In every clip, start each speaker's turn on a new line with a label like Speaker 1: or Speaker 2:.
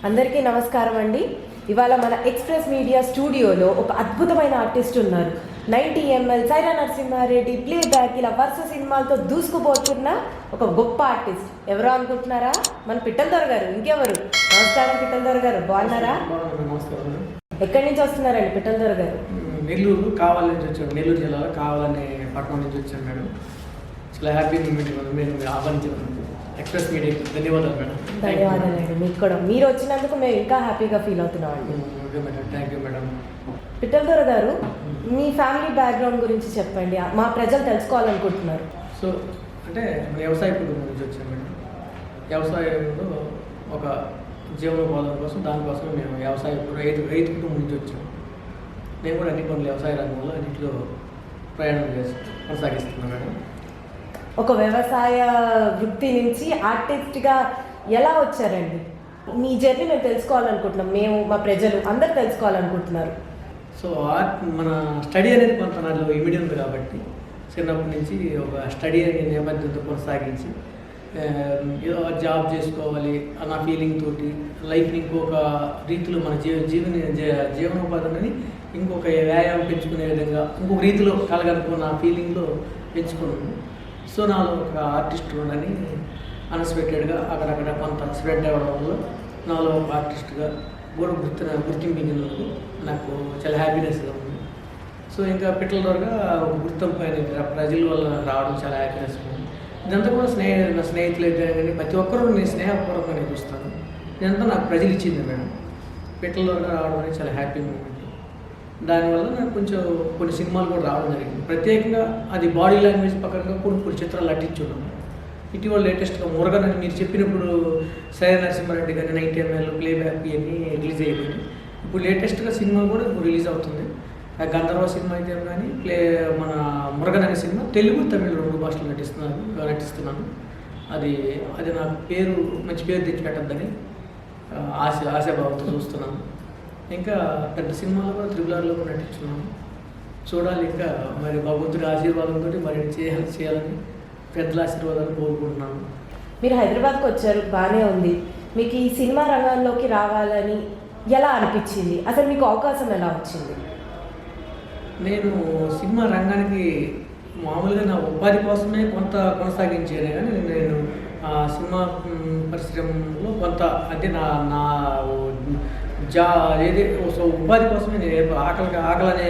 Speaker 1: అందరికీ నమస్కారం అండి. ఇవాళ మన ఎక్స్ప్రెస్ మీడియా స్టూడియోలో ఒక అద్భుతమైన ఆర్టిస్ట్ ఉన్నారు. 90ml, Sye Raa Narasimha Reddy, play back, ఇలా వరుస సినిమాలతో దూసుకుపోతున్న ఒక గొప్ప ఆర్టిస్ట్. ఎవరో అనుకుంటున్నారా? మన పిట్టల దొర గారు. ఇంకెవరు? నమస్కారం పిట్టల దొర గారు, బాగున్నారా? ఎక్కడి నుంచి వస్తున్నారండి పిట్టల దొర గారు?
Speaker 2: నెల్లూరు కావాలి నుంచి వచ్చాను. నెల్లూరు జిల్లాలో కావాలనే పట్టణం నుంచి వచ్చాను మేడం. చాలా హ్యాపీ మూమెంట్ మేము ఆహ్వానించాము. ఎక్స్ప్రెస్ మీడియాకి ధన్యవాదాలు మేడం.
Speaker 1: ధన్యవాదాలండి. మీకు కూడా. మీరు వచ్చినందుకు మేము ఇంకా హ్యాపీగా ఫీల్ అవుతున్నాం అండి.
Speaker 2: Okay madam, thank you madam.
Speaker 1: Pittala Dora గారు, మీ ఫ్యామిలీ బ్యాక్గ్రౌండ్ గురించి చెప్పండి, మా ప్రజలు తెలుసుకోవాలనుకుంటున్నారు.
Speaker 2: సో అంటే వ్యవసాయ కుటుంబం నుంచి వచ్చాను మేడం. వ్యవసాయంలో ఒక జీవనోపాధి కోసం దానికోసం మేము రైతు కుటుంబం నుంచి వచ్చాము. నేను కూడా అన్ని పనులు వ్యవసాయ రంగంలో అన్నింటిలో ప్రయాణం చేసి కొనసాగిస్తున్నాను మేడం.
Speaker 1: ఒక వ్యవసాయ వృత్తి నుంచి ఆర్టిస్ట్గా ఎలా వచ్చారండి? మీ జర్నీ మేము తెలుసుకోవాలనుకుంటున్నాం. మేము, మా ప్రజలు అందరూ తెలుసుకోవాలనుకుంటున్నారు.
Speaker 2: సో మన స్టడీ అనేది కొంత నాలో ఇమిడి ఉంది కాబట్టి చిన్నప్పటి నుంచి ఒక స్టడీ అనే నేపథ్యంతో కొనసాగించి ఏదో జాబ్ చేసుకోవాలి అన్న ఫీలింగ్ తోటి లైఫ్ని ఇంకొక రీతిలో మన జీవనోపాధిని ఇంకొక వ్యాయామం పెంచుకునే విధంగా ఇంకొక రీతిలో కలగనుకున్న ఫీలింగ్లో పెంచుకున్నాను. సో నాలో ఒక ఆర్టిస్ట్ ఉండని అన్ఎక్స్పెక్టెడ్గా అక్కడక్కడ కొంత స్ప్రెడ్ అవ్వడంలో నాలో ఒక ఆర్టిస్ట్గా కూడా గుర్తింపించినందుకు నాకు చాలా హ్యాపీనెస్గా ఉంది. సో ఇంకా పిట్టల ద్వారా ఒక గుర్తింపు అనేది ప్రజల వల్ల రావడం చాలా హ్యాపీనెస్గా ఉంది. ఇదంతా కూడా నా స్నేహితులు అయితే కానీ ప్రతి ఒక్కరూ నేను స్నేహపూర్వకంగా చూస్తాను. ఇదంతా నాకు ప్రజలు ఇచ్చింది మేడం. పిట్టల ద్వారా రావడం అనేది చాలా హ్యాపీ మూమెంట్. దానివల్ల నాకు కొంచెం కొన్ని సినిమాలు కూడా రావడం జరిగింది. ప్రత్యేకంగా అది బాడీ లాంగ్వేజ్ పక్కన కొన్ని చిత్రాలు నటించున్నాను. ఇటీవల లేటెస్ట్గా మురగన్ అని మీరు చెప్పినప్పుడు సైరా నరసింహారెడ్డి కానీ 90ml, ప్లే బ్యాక్ ఇవన్నీ రిలీజ్ అయిపోయింది. ఇప్పుడు లేటెస్ట్గా సినిమా కూడా ఇప్పుడు రిలీజ్ అవుతుంది. గంధర్వ సినిమా అయితే కానీ మన మురగన్ అనే సినిమా తెలుగు, తమిళ 2 భాషలు నటిస్తున్నాను. అది నాకు మంచి పేరు తెచ్చిపెట్టద్దని ఆశాభావంతో చూస్తున్నాను. ఇంకా పెద్ద సినిమాలో కూడా RRRలో కూడా నటిస్తున్నాను. చూడాలి ఇంకా మరి భగవంతుడి ఆశీర్వాదంతో మరి చేయాలని పెద్దల ఆశీర్వాదాలు కోరుకుంటున్నాను.
Speaker 1: మీరు హైదరాబాద్కి వచ్చారు, బాగానే ఉంది. మీకు ఈ సినిమా రంగంలోకి రావాలని ఎలా అనిపించింది? అసలు మీకు అవకాశం ఎలా వచ్చింది?
Speaker 2: నేను సినిమా రంగానికి మామూలుగా నా ఉపాధి కోసమే కొంత కొనసాగించాను. కానీ నేను సినిమా పరిశ్రమలో కొంత అంటే నా ఉపాధి కోసమే నేను ఆకలనే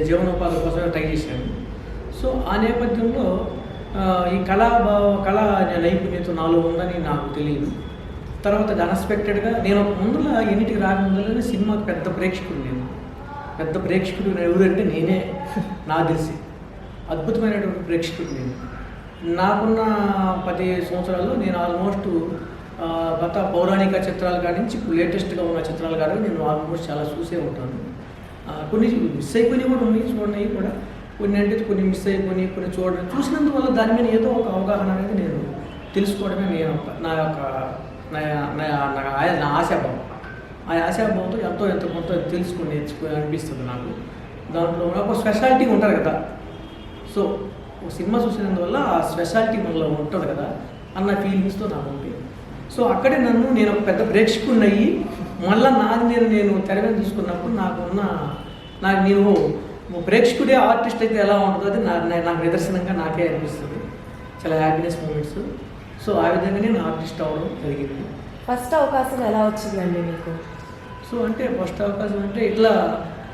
Speaker 2: జీవనోపాధి కోసమే ట్రై చేశాను. సో ఆ నేపథ్యంలో ఈ కళా నైపుణ్యత నాలో ఉందని నాకు తెలియదు. తర్వాత అన్ఎక్స్పెక్టెడ్గా నేను ముందులో ఎన్నిటికి రాకముందులోనే సినిమాకి పెద్ద ప్రేక్షకుడు ఎవరంటే నేనే. నాకు తెలిసి అద్భుతమైనటువంటి ప్రేక్షకుడు నేను. నాకున్న 10 సంవత్సరాల్లో నేను ఆల్మోస్ట్ గత పౌరాణిక చిత్రాల కాడి నుంచి ఇప్పుడు లేటెస్ట్గా ఉన్న చిత్రాల కాడ నేను ఆల్మోస్ట్ చాలా చూసే ఉంటాను. కొన్ని మిస్ అయిపోయినవి కూడా ఉన్నాయి, చూడనివి కూడా కొన్ని. అంటే కొన్ని మిస్ అయిపోయి కొన్ని చూసినందువల్ల దాని మీద ఏదో ఒక అవగాహన అనేది నేను తెలుసుకోవడమే నా ఆశాభావం. ఆ ఆశాభావంతో ఎంతో కొంత నేర్చుకుని అనిపిస్తుంది నాకు. దాంట్లో ఒక స్పెషాలిటీ ఉంటుంది కదా. సో ఒక సినిమా చూసినందువల్ల ఆ స్పెషాలిటీ మనలో ఉంటుంది కదా అన్న ఫీలింగ్స్తో నాకు ఉంది. సో అక్కడే నేను ఒక పెద్ద ప్రేక్షకుడిని అయ్యి మళ్ళీ నేను తెర మీద చూసుకున్నప్పుడు నేను ప్రేక్షకుడే ఆర్టిస్ట్ అయితే ఎలా ఉంటుందో అది నాకు నిదర్శనంగా నాకే అనిపిస్తుంది. చాలా హ్యాపీనెస్ మూమెంట్స్. సో ఆ విధంగానే నేను ఆర్టిస్ట్ అవ్వడం జరిగింది.
Speaker 1: ఫస్ట్ అవకాశం ఎలా వచ్చిందండి మీకు?
Speaker 2: సో అంటే ఫస్ట్ అవకాశం అంటే ఇట్లా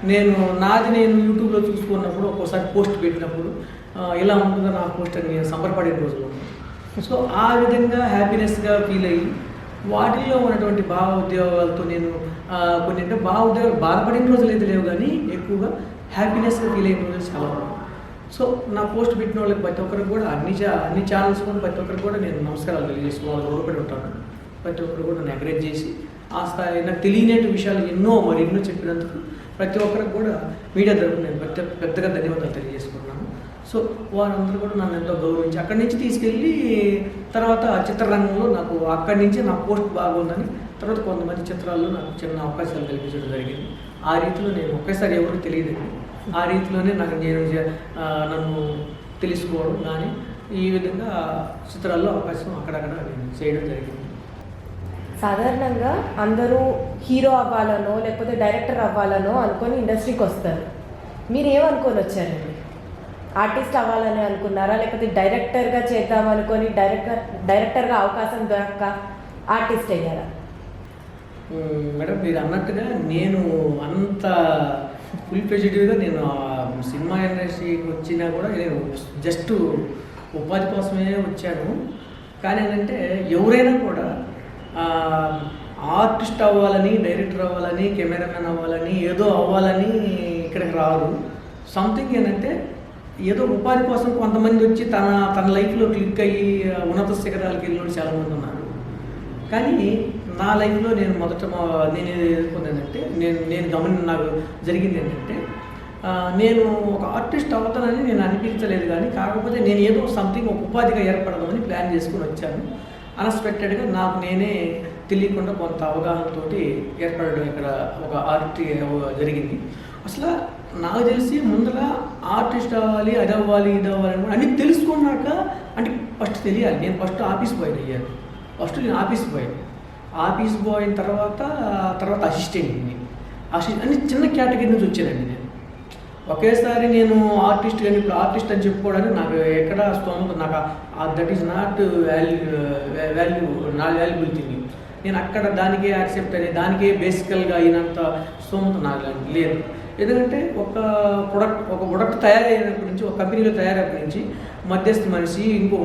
Speaker 2: నేను యూట్యూబ్లో చూసుకున్నప్పుడు ఒక్కోసారి పోస్ట్ పెట్టినప్పుడు ఇలా ఉంటుందో నా పోస్ట్ అని నేను సంబరపడే రోజులు ఉన్నాయి. సో ఆ విధంగా హ్యాపీనెస్గా ఫీల్ అయ్యి వాటిల్లో ఉన్నటువంటి భావోద్యోగాలతో నేను కొన్ని అంటే భావోద్యోగాలు బాధపడిన రోజులు అయితే లేవు, కానీ ఎక్కువగా హ్యాపీనెస్గా ఫీల్ అయిన రోజులు చాలా ఉన్నాయి. సో నా పోస్ట్ పెట్టిన వాళ్ళకి ప్రతి ఒక్కరికి కూడా అన్ని ఛానల్స్ కూడా ప్రతి ఒక్కరికి కూడా నేను నమస్కారాలు తెలియజేసుకుని వాళ్ళకి రుణపడి ఉంటాను. ప్రతి ఒక్కరు కూడా నన్ను ఎంకరేజ్ చేసి ఆ స్థాయి నాకు తెలియని విషయాలు ఎన్నో చెప్పినందుకు ప్రతి ఒక్కరికి కూడా మీడియా తరపున నేను పెద్దగా ధన్యవాదాలు తెలియజేసుకుంటున్నాను. సో వారందరూ కూడా నన్ను ఎంతో గౌరవించి అక్కడి నుంచి తీసుకెళ్ళి తర్వాత చిత్రరంగంలో నాకు అక్కడి నుంచి నా పోస్ట్ బాగుందని తర్వాత కొంతమంది చిత్రాల్లో నాకు చిన్న అవకాశాలు కల్పించడం జరిగింది. ఆ రీతిలో నేను ఒకేసారి ఎవరికి తెలియదండి. ఆ రీతిలోనే నన్ను తెలుసుకోవడం కానీ ఈ విధంగా చిత్రాల్లో అవకాశం అక్కడక్కడ నేను చేయడం జరిగింది.
Speaker 1: సాధారణంగా అందరూ హీరో అవ్వాలనో లేకపోతే డైరెక్టర్ అవ్వాలనో అనుకొని ఇండస్ట్రీకి వస్తారు. మీరు ఏమనుకొని వచ్చారండి? ఆర్టిస్ట్ అవ్వాలని అనుకున్నారా, లేకపోతే డైరెక్టర్గా చేద్దాం అనుకొని డైరెక్టర్గా అవకాశం దొరక్క ఆర్టిస్ట్ అయ్యారా?
Speaker 2: మేడం మీరు అన్నట్టుగా నేను అంత ఫుల్ ప్రెజిటివ్గా నేను సినిమా ఇండస్ట్రీకి వచ్చినా కూడా నేను జస్ట్ ఉపాధి కోసమే వచ్చాను. కానీ ఏంటంటే ఎవరైనా కూడా ఆర్టిస్ట్ అవ్వాలని, డైరెక్టర్ అవ్వాలని, కెమెరామెన్ అవ్వాలని, ఏదో అవ్వాలని ఇక్కడికి రాదు. సంథింగ్ ఏంటంటే ఏదో ఉపాధి కోసం కొంతమంది వచ్చి తన లైఫ్లో క్లిక్ అయ్యి ఉన్నత శిఖరాలకు వెళ్ళిన చాలామంది ఉన్నారు. కానీ నా లైఫ్లో నేను నేను ఎదుర్కొన్నానంటే నాకు జరిగింది ఏంటంటే నేను ఒక ఆర్టిస్ట్ అవుతానని నేను అనిపించలేదు. కానీ కాకపోతే నేను ఏదో సంథింగ్ ఒక ఉపాధిగా ఏర్పడదామని ప్లాన్ చేసుకుని వచ్చాను. అన్ఎక్స్పెక్టెడ్గా నాకు నేనే తెలియకుండా కొంత అవగాహనతో ఏర్పడడం ఇక్కడ ఒక ఆర్ట్ జరిగింది. అసలు నాకు తెలిసి ముందుగా ఆర్టిస్ట్ అవ్వాలి, అది అవ్వాలి, ఇది అవ్వాలి అన్నీ తెలుసుకున్నాక అంటే ఫస్ట్ తెలియాలి. నేను ఫస్ట్ ఆఫీస్ బాయ్ అయ్యాను. ఫస్ట్ నేను ఆఫీస్ బాయ్ అయిన తర్వాత అసిస్టెంట్ని అన్ని చిన్న కేటగిరీ నుంచి వచ్చానండి. నేను ఒకేసారి నేను ఆర్టిస్ట్ కానీ ఇప్పుడు ఆర్టిస్ట్ అని చెప్పుకోవడానికి నాకు ఎక్కడ స్తోమత, నాకు that is not valuable thing. నేను అక్కడ దానికే యాక్సెప్ట్ అని దానికే బేసికల్గా అయినంత స్తోమత నాకు లేదు. ఎందుకంటే ఒక ప్రొడక్ట్ తయారైనప్పటి నుంచి, ఒక కంపెనీలో తయారైనప్పటి నుంచి మధ్యస్థ మనిషి ఇంకొక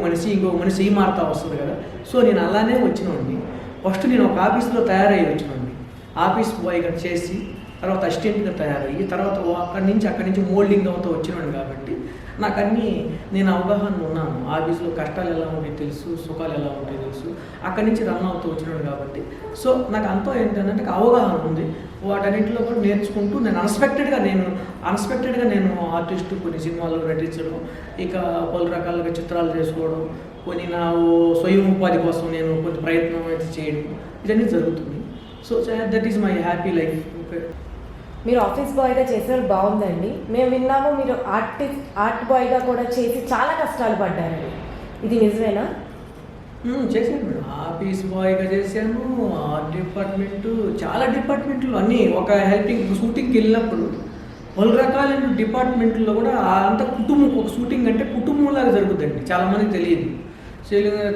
Speaker 2: మనిషి మారుతా వస్తుంది కదా. సో నేను అలానే వచ్చినోండి. ఫస్ట్ నేను ఒక ఆఫీస్లో తయారయ్యి వచ్చినోండి. ఆఫీస్ బాయ్గా చేసి తర్వాత అసిస్టెంట్గా తయారయ్యి తర్వాత అక్కడి నుంచి మోల్డింగ్ అవుతూ వచ్చినాను. కాబట్టి నాకు నేను అవగాహన ఉన్నాను. ఆఫీస్లో కష్టాలు ఎలా ఉంటాయి తెలుసు, సుఖాలు ఎలా ఉంటాయి తెలుసు. అక్కడి నుంచి రన్ అవుతూ వచ్చినాడు కాబట్టి సో నాకు అంతా ఏంటంటే అవగాహన ఉంది. వాటన్నింటిలో కూడా నేర్చుకుంటూ నేను అన్ఎక్స్పెక్టెడ్గా నేను ఆర్టిస్టు కొన్ని సినిమాల్లో నటించడం, ఇక పలు రకాలుగా చిత్రాలు చేసుకోవడం, కొన్ని నా స్వయం ఉపాధి కోసం నేను కొంచెం ప్రయత్నం అయితే చేయడం, ఇవన్నీ జరుగుతుంది. So that is my happy life. Okay,
Speaker 1: మీరు ఆఫీస్ బాయ్గా చేసారు, బాగుందండి. మేము విన్నాము మీరు ఆర్ట్ బాయ్గా కూడా చేసి చాలా కష్టాలు పడ్డారండి. ఇది నిజమేనా?
Speaker 2: చేశాను మేడం. ఆఫీస్ బాయ్గా చేశాను, ఆర్ట్ డిపార్ట్మెంటు, చాలా డిపార్ట్మెంట్లు అన్నీ. ఒక హెల్పింగ్ షూటింగ్కి వెళ్ళినప్పుడు పలు రకాలైన డిపార్ట్మెంట్లో కూడా అంత ఒక షూటింగ్ అంటే కుటుంబంలాగా జరుగుతుందండి. చాలామందికి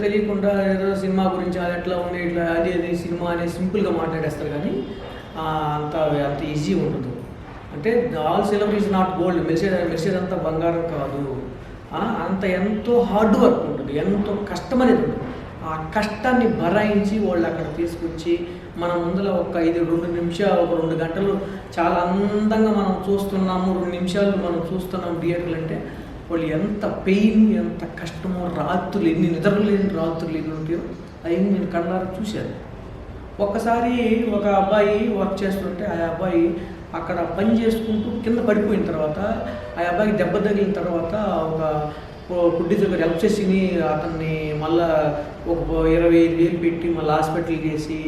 Speaker 2: తెలియకుండా ఏదో సినిమా గురించి అది ఎట్లా ఉంది ఇట్లా అది సినిమా అనేది సింపుల్గా మాట్లాడేస్తారు. కానీ అంత ఈజీ ఉండదు. అంటే all silver is not gold, మెరిసేదంతా బంగారం కాదు. అంత ఎంతో హార్డ్ వర్క్ ఉంటుంది, ఎంతో కష్టం అనేది ఉంటుంది. ఆ కష్టాన్ని భరాయించి వాళ్ళు అక్కడ తీసుకొచ్చి మన ముందర ఒక 2 గంటలు చాలా అందంగా మనం చూస్తున్నాము, 2 నిమిషాలు మనం చూస్తున్నాం థియేటర్లు అంటే వాళ్ళు ఎంత పెయిన్, ఎంత కష్టమో, రాత్రులు ఎన్ని నిద్రలేని రాత్రులు ఎన్ని ఉంటాయో అవన్నీ నేను కళ్ళారా చూశాను. ఒక్కసారి ఒక అబ్బాయి వర్క్ చేస్తుంటే ఆ అబ్బాయి అక్కడ పని చేసుకుంటూ కింద పడిపోయిన తర్వాత ఆ అబ్బాయికి దెబ్బ తగిలిన తర్వాత ఒక పుడ్డి దగ్గర హెల్ప్ చేసి అతన్ని మళ్ళా ఒక 25,000 పెట్టి మళ్ళీ హాస్పిటల్ చేసి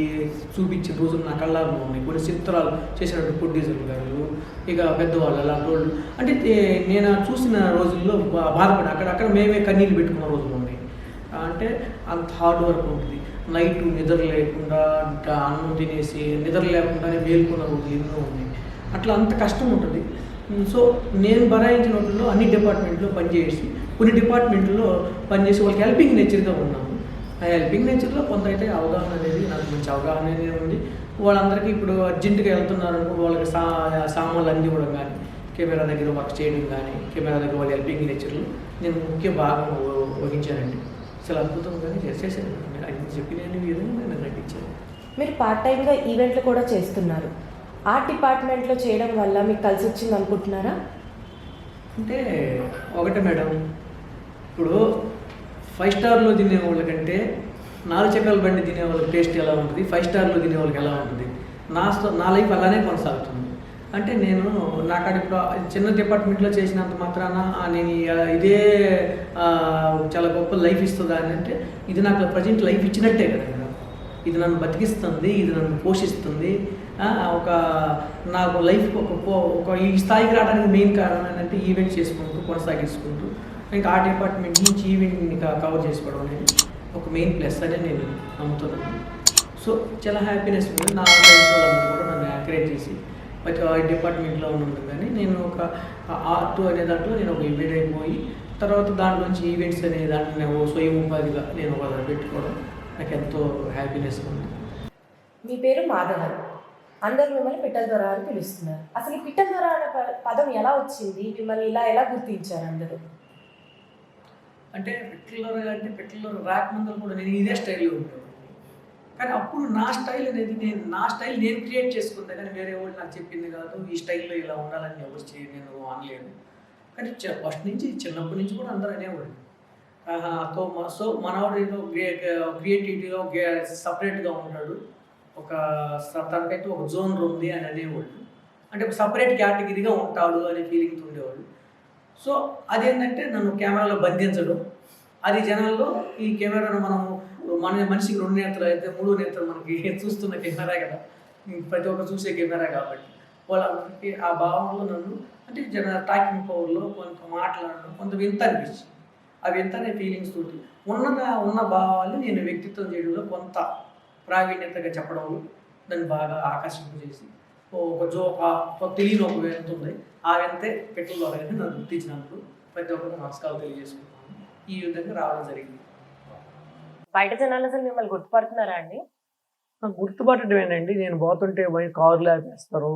Speaker 2: చూపించిన రోజులు నా కళ్ళారు ఉన్నాయి. కొన్ని చిత్రాలు చేసినట్టు ప్రొడ్యూసర్ గారు, ఇక పెద్దవాళ్ళు అలాంటి వాళ్ళు. అంటే నేను చూసిన రోజుల్లో బాధపడి అక్కడ మేమే కన్నీళ్ళు పెట్టుకున్న రోజులు ఉన్నాయి. అంటే అంత హార్డ్ వర్క్ ఉంటుంది. నైట్ నిద్ర లేకుండా అన్నం తినేసి నిద్ర లేకుండానే మేల్కొన్న రోజులు ఎన్నో ఉన్నాయి. అట్లా అంత కష్టం ఉంటుంది. సో నేను భరాయించిన వాటిల్లో అన్ని డిపార్ట్మెంట్లో పనిచేసి కొన్ని డిపార్ట్మెంట్లో పనిచేసి వాళ్ళకి హెల్పింగ్ నేచర్గా ఉన్నాము. ఆ హెల్పింగ్ నేచర్లో కొంత అయితే అవగాహన అనేది నాకు మంచి అవగాహన అనేది ఉంది. వాళ్ళందరికీ ఇప్పుడు అర్జెంటుగా వెళ్తున్నారు వాళ్ళకి సామాన్లు అందివ్వడం కానీ, కెమెరా దగ్గర వర్క్ చేయడం కానీ, కెమెరా దగ్గర వాళ్ళ హెల్పింగ్ నేచర్లో నేను ముఖ్య భాగం వహించానండి. చాలా అద్భుతంగానే చేసేసాను. అది చెప్పిన విధంగా నేను నటించాను.
Speaker 1: మీరు పార్ట్ టైంగా ఈవెంట్లు కూడా చేస్తున్నారు. ఆర్ట్ డిపార్ట్మెంట్లో చేయడం వల్ల మీకు కలిసి వచ్చింది అనుకుంటున్నారా?
Speaker 2: అంటే ఒకటే మేడం, ఇప్పుడు 5 స్టార్లో తినే వాళ్ళకంటే 4 చక్రాల బండి తినే వాళ్ళకి టేస్ట్ ఎలా ఉంటుంది, 5 స్టార్లో తినే వాళ్ళకి ఎలా ఉంటుంది, నా లైఫ్ అలానే కొనసాగుతుంది. అంటే నాకు ఇప్పుడు చిన్న డిపార్ట్మెంట్లో చేసినంత మాత్రాన నేను ఇదే చాలా గొప్ప లైఫ్ ఇస్తుందా అని అంటే ఇది నాకు ప్రజెంట్ లైఫ్ ఇచ్చినట్టే కదా. ఇది నన్ను బతికిస్తుంది, ఇది నన్ను పోషిస్తుంది. నాకు లైఫ్ ఒక ఈ స్థాయికి రావడానికి మెయిన్ కారణం ఏంటంటే ఈవెంట్ చేసుకుంటూ కొనసాగించుకుంటూ ఇంకా ఆ డిపార్ట్మెంట్ నుంచి ఈవెంట్ని కవర్ చేసుకోవడం అనేది ఒక మెయిన్ ప్లస్ అని నేను నమ్ముతున్నాను. సో చాలా హ్యాపీనెస్ ఉంది. నా ఫ్రెండ్స్ వాళ్ళందరూ కూడా నన్ను ఎంకరేజ్ చేసి ప్రతి డిపార్ట్మెంట్లో ఉన్నది. కానీ నేను ఒక ఆర్ట్ అనే దాంట్లో నేను ఒక ఎంబీఏ అయిపోయి తర్వాత దాంట్లోంచి ఈవెంట్స్ అనే దాంట్లో నేను స్వయం ఉపాధిగా నేను ఒక పెట్టుకోవడం నాకు ఎంతో హ్యాపీనెస్ ఉంది.
Speaker 1: మీ పేరు మాధవన్, అందరూ మిమ్మల్ని పిట్టల దొర అని పిలుస్తున్నారు. అసలు ఈ పిట్టల దొర అనే పదం ఎలా వచ్చింది? మిమ్మల్ని ఎలా గుర్తించారు అందరూ?
Speaker 2: అంటే పిట్టల్లో రాకముందు కూడా నేను ఇదే స్టైల్లో ఉంటాను. కానీ అప్పుడు నా స్టైల్ అనేది నా స్టైల్ నేను క్రియేట్ చేసుకుందా, కానీ వేరే వాళ్ళు నాకు చెప్పింది కాదు. ఈ స్టైల్లో ఇలా ఉండాలని ఎవరు నేను అనలేదు. కానీ ఫస్ట్ నుంచి చిన్నప్పటి నుంచి కూడా అందరూ అనేవాళ్ళు. సో మనవాడు క్రియేటివిటీగా సపరేట్గా ఉంటాడు, ఒక తనకైతే ఒక జోనర్ ఉంది అని అనేవాళ్ళు. అంటే ఒక సపరేట్ కేటగిరీగా ఉంటాడు అనే ఫీలింగ్తో ఉండేవాళ్ళు. సో అదేంటంటే నన్ను కెమెరాలో బంధించడం, అది జనాల్లో ఈ కెమెరాను మనిషికి 2 నేత్రాలు అయితే 3 నేత్రాలు మనకి చూస్తున్న కెమెరా కదా, ప్రతి ఒక్కరు చూసే కెమెరా కాబట్టి వాళ్ళందరికీ ఆ భావంలో నన్ను అంటే టాకింగ్ పవర్లో కొంత మాట్లాడడం కొంత వింత అనిపించింది. ఆ వింత అనే ఫీలింగ్స్ తోటి ఉన్న భావాన్ని నేను వ్యక్తిత్వం చేయడంలో కొంత ప్రావీణ్యతగా చెప్పడంలో దాన్ని బాగా ఆకర్షింపజేసి ఒక తెలియని ఒక వింత ఉంది. ఆ వింతే పిట్టల దొర నన్ను గుర్తించినందుకు ప్రతి ఒక్కరు నమస్కారాలు తెలియజేసుకుంటున్నాను. ఈ విధంగా రావడం జరిగింది.
Speaker 1: బయట జనాలు అసలు మిమ్మల్ని గుర్తుపడుతున్నారా అండి?
Speaker 2: గుర్తుపట్టడమేనండి. నేను పోతుంటే కారులు ఆపేస్తారు,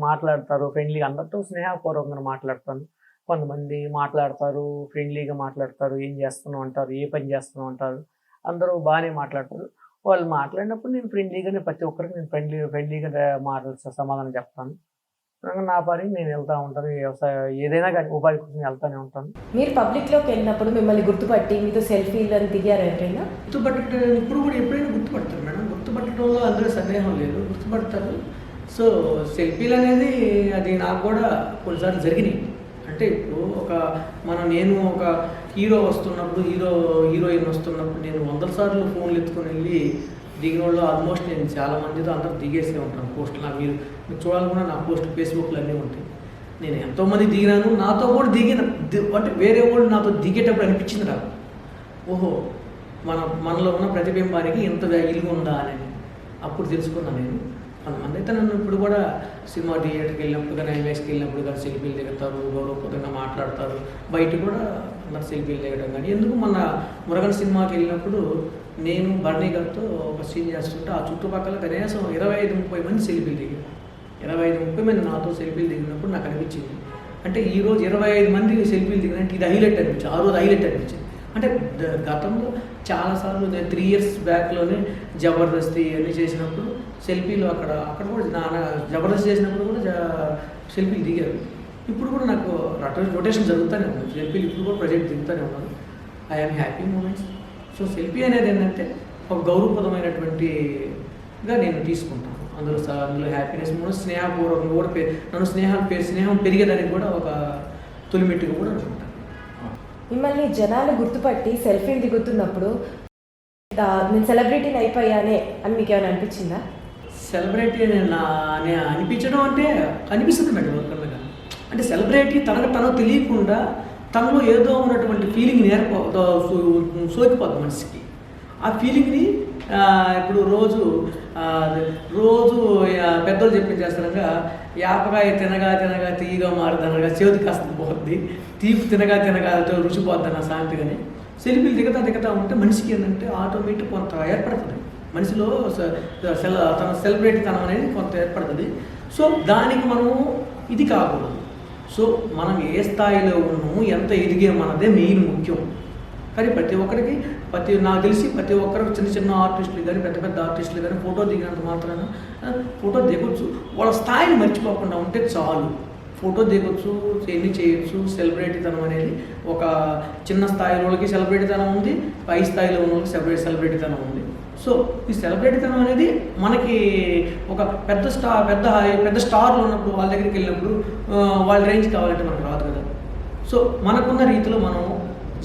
Speaker 2: మాట్లాడతారు ఫ్రెండ్లీగా, అందరితో స్నేహపూర్వకంగా మాట్లాడతాను. కొంతమంది మాట్లాడతారు, ఫ్రెండ్లీగా మాట్లాడతారు, ఏం చేస్తున్నావు అంటారు, ఏ పని చేస్తున్నావు అంటారు, అందరూ బాగానే మాట్లాడతారు. వాళ్ళు మాట్లాడినప్పుడు నేను ఫ్రెండ్లీగానే ప్రతి ఒక్కరికి నేను ఫ్రెండ్లీగా సమాధానం చెప్తాను. నా పని నేను వెళ్తూ ఉంటాను. ఏదైనా కానీ ఉపాధి కోసం వెళ్తూనే ఉంటాను.
Speaker 1: మీరు పబ్లిక్లోకి వెళ్ళినప్పుడు మిమ్మల్ని గుర్తుపట్టి మీతో సెల్ఫీలు అని దిగారు ఎవరైనా?
Speaker 2: గుర్తుపట్టడం ఇప్పుడు కూడా ఎప్పుడైనా గుర్తుపడతారు మేడం. గుర్తుపట్టడంలో అందులో సందేహం లేదు, గుర్తుపడతారు. సో సెల్ఫీలు అనేది అది నాకు కూడా కొన్నిసార్లు జరిగినాయి. అంటే ఇప్పుడు నేను ఒక హీరో వస్తున్నప్పుడు హీరోయిన్ వస్తున్నప్పుడు నేను 100 సార్లు ఫోన్లు ఎత్తుకొని వెళ్ళి దిగిన వాళ్ళు ఆల్మోస్ట్ నేను చాలా మందితో అందరూ దిగేసే ఉంటాను. పోస్టులు మీరు చూడాలనుకున్నా నా పోస్టులు ఫేస్బుక్లో అన్నీ ఉంటాయి. నేను ఎంతోమంది దిగినాను, నాతో కూడా అంటే వేరే వాళ్ళు నాతో దిగేటప్పుడు అనిపించింది నాకు, ఓహో మనలో ఉన్న ప్రతిబింబానికి ఎంత విలువ ఉందా అని అప్పుడు తెలుసుకున్నాను నేను. కొంతమంది అయితే నన్ను ఇప్పుడు కూడా సినిమా థియేటర్కి వెళ్ళినప్పుడు కానీ ఐమాక్స్కి వెళ్ళినప్పుడు కానీ సెల్ఫీలు దిగుతారు, గౌరవప్రదంగా మాట్లాడతారు. బయట కూడా అందరు సెల్ఫీలు దిగడం కానీ ఎందుకు మన మురగన్ సినిమాకి వెళ్ళినప్పుడు నేను బర్నీ గారితో ఒక సీన్ చేస్తుంటే ఆ చుట్టుపక్కల కనీసం 25-30 మంది సెల్ఫీలు దిగారు. 25-30 మంది నాతో సెల్ఫీలు దిగినప్పుడు నాకు అనిపించింది, అంటే ఈరోజు 25 మంది సెల్ఫీలు దిగినట్టు ఇది హైలైట్ అనిపించింది. ఆ రోజు హైలైట్ అనిపించింది. అంటే గతంలో చాలాసార్లు నేను 3 years బ్యాక్లోనే జబర్దస్త్ అన్నీ చేసినప్పుడు సెల్ఫీలు అక్కడ కూడా జబర్దస్త్ చేసినప్పుడు కూడా సెల్ఫీలు దిగారు. ఇప్పుడు కూడా నాకు రొటేషన్ జరుగుతూనే ఉంది. సెల్ఫీలు ఇప్పుడు కూడా ప్రజెంట్ దిగుతూనే ఉన్నాను. I'm happy moments. So selfie అనేది ఏంటంటే ఒక గౌరవప్రదమైనటువంటిగా నేను తీసుకుంటాను. అందులో హ్యాపీనెస్ మూమెంట్స్, స్నేహపూర్వకంగా కూడా నన్ను స్నేహం పెరిగేదానికి కూడా ఒక తొలిమెట్టుగా కూడా అనుకుంటాను.
Speaker 1: మిమ్మల్ని జనాలు గుర్తుపట్టి సెల్ఫీలు దిగుతున్నప్పుడు నేను సెలబ్రిటీని అయిపోయానే అని మీకు ఏమైనా అనిపించిందా?
Speaker 2: సెలబ్రిటీ అని అనిపించడం అంటే అనిపిస్తుంది మేడం ఒకళ్ళగా. అంటే సెలబ్రిటీ తనకు తెలియకుండా తనలో ఏదో ఉన్నటువంటి ఫీలింగ్ సోకిపోద్ది మనిషికి. ఆ ఫీలింగ్ని ఇప్పుడు రోజు పెద్దలు చేస్తారుగా, యాపకాయ తినగా తీయగా మారుదనగా చేతి కాస్త పోద్ది, తీపి తినగా రుచి పోద్ది అన్న సాంతిగానే సెల్ఫీలు దిగతా ఉంటే మనిషికి ఏంటంటే ఆటోమేటిక్ కొంత ఏర్పడుతుంది మనిషిలో, తన సెలబ్రిటీ తనం అనేది కొంత ఏర్పడుతుంది. సో దానికి మనము ఇది కాకూడదు. సో మనం ఏ స్థాయిలో ఉన్నాము, ఎంత ఎదిగామన్నదే మెయిన్ ముఖ్యం. కానీ నాకు తెలిసి ప్రతి ఒక్కరికి చిన్న ఆర్టిస్టులు కానీ పెద్ద ఆర్టిస్టులు కానీ ఫోటో దిగినంత మాత్రాన ఫోటో దిగొచ్చు, వాళ్ళ స్థాయిని మర్చిపోకుండా ఉంటే చాలు. ఫోటో దిగొచ్చు, ఎన్ని చేయొచ్చు. సెలబ్రిటీతనం అనేది ఒక చిన్న స్థాయిలో వాళ్ళకి సెలబ్రిటీతనం ఉంది, పై స్థాయిలో ఉన్న వాళ్ళకి సెలబ్రిటీతనం ఉంది. సో ఈ సెలబ్రిటీతనం అనేది మనకి ఒక పెద్ద స్టార్లు ఉన్నప్పుడు వాళ్ళ దగ్గరికి వెళ్ళినప్పుడు వాళ్ళ రేంజ్ కావాలంటే మనకు రాదు కదా. సో మనకున్న రీతిలో మనం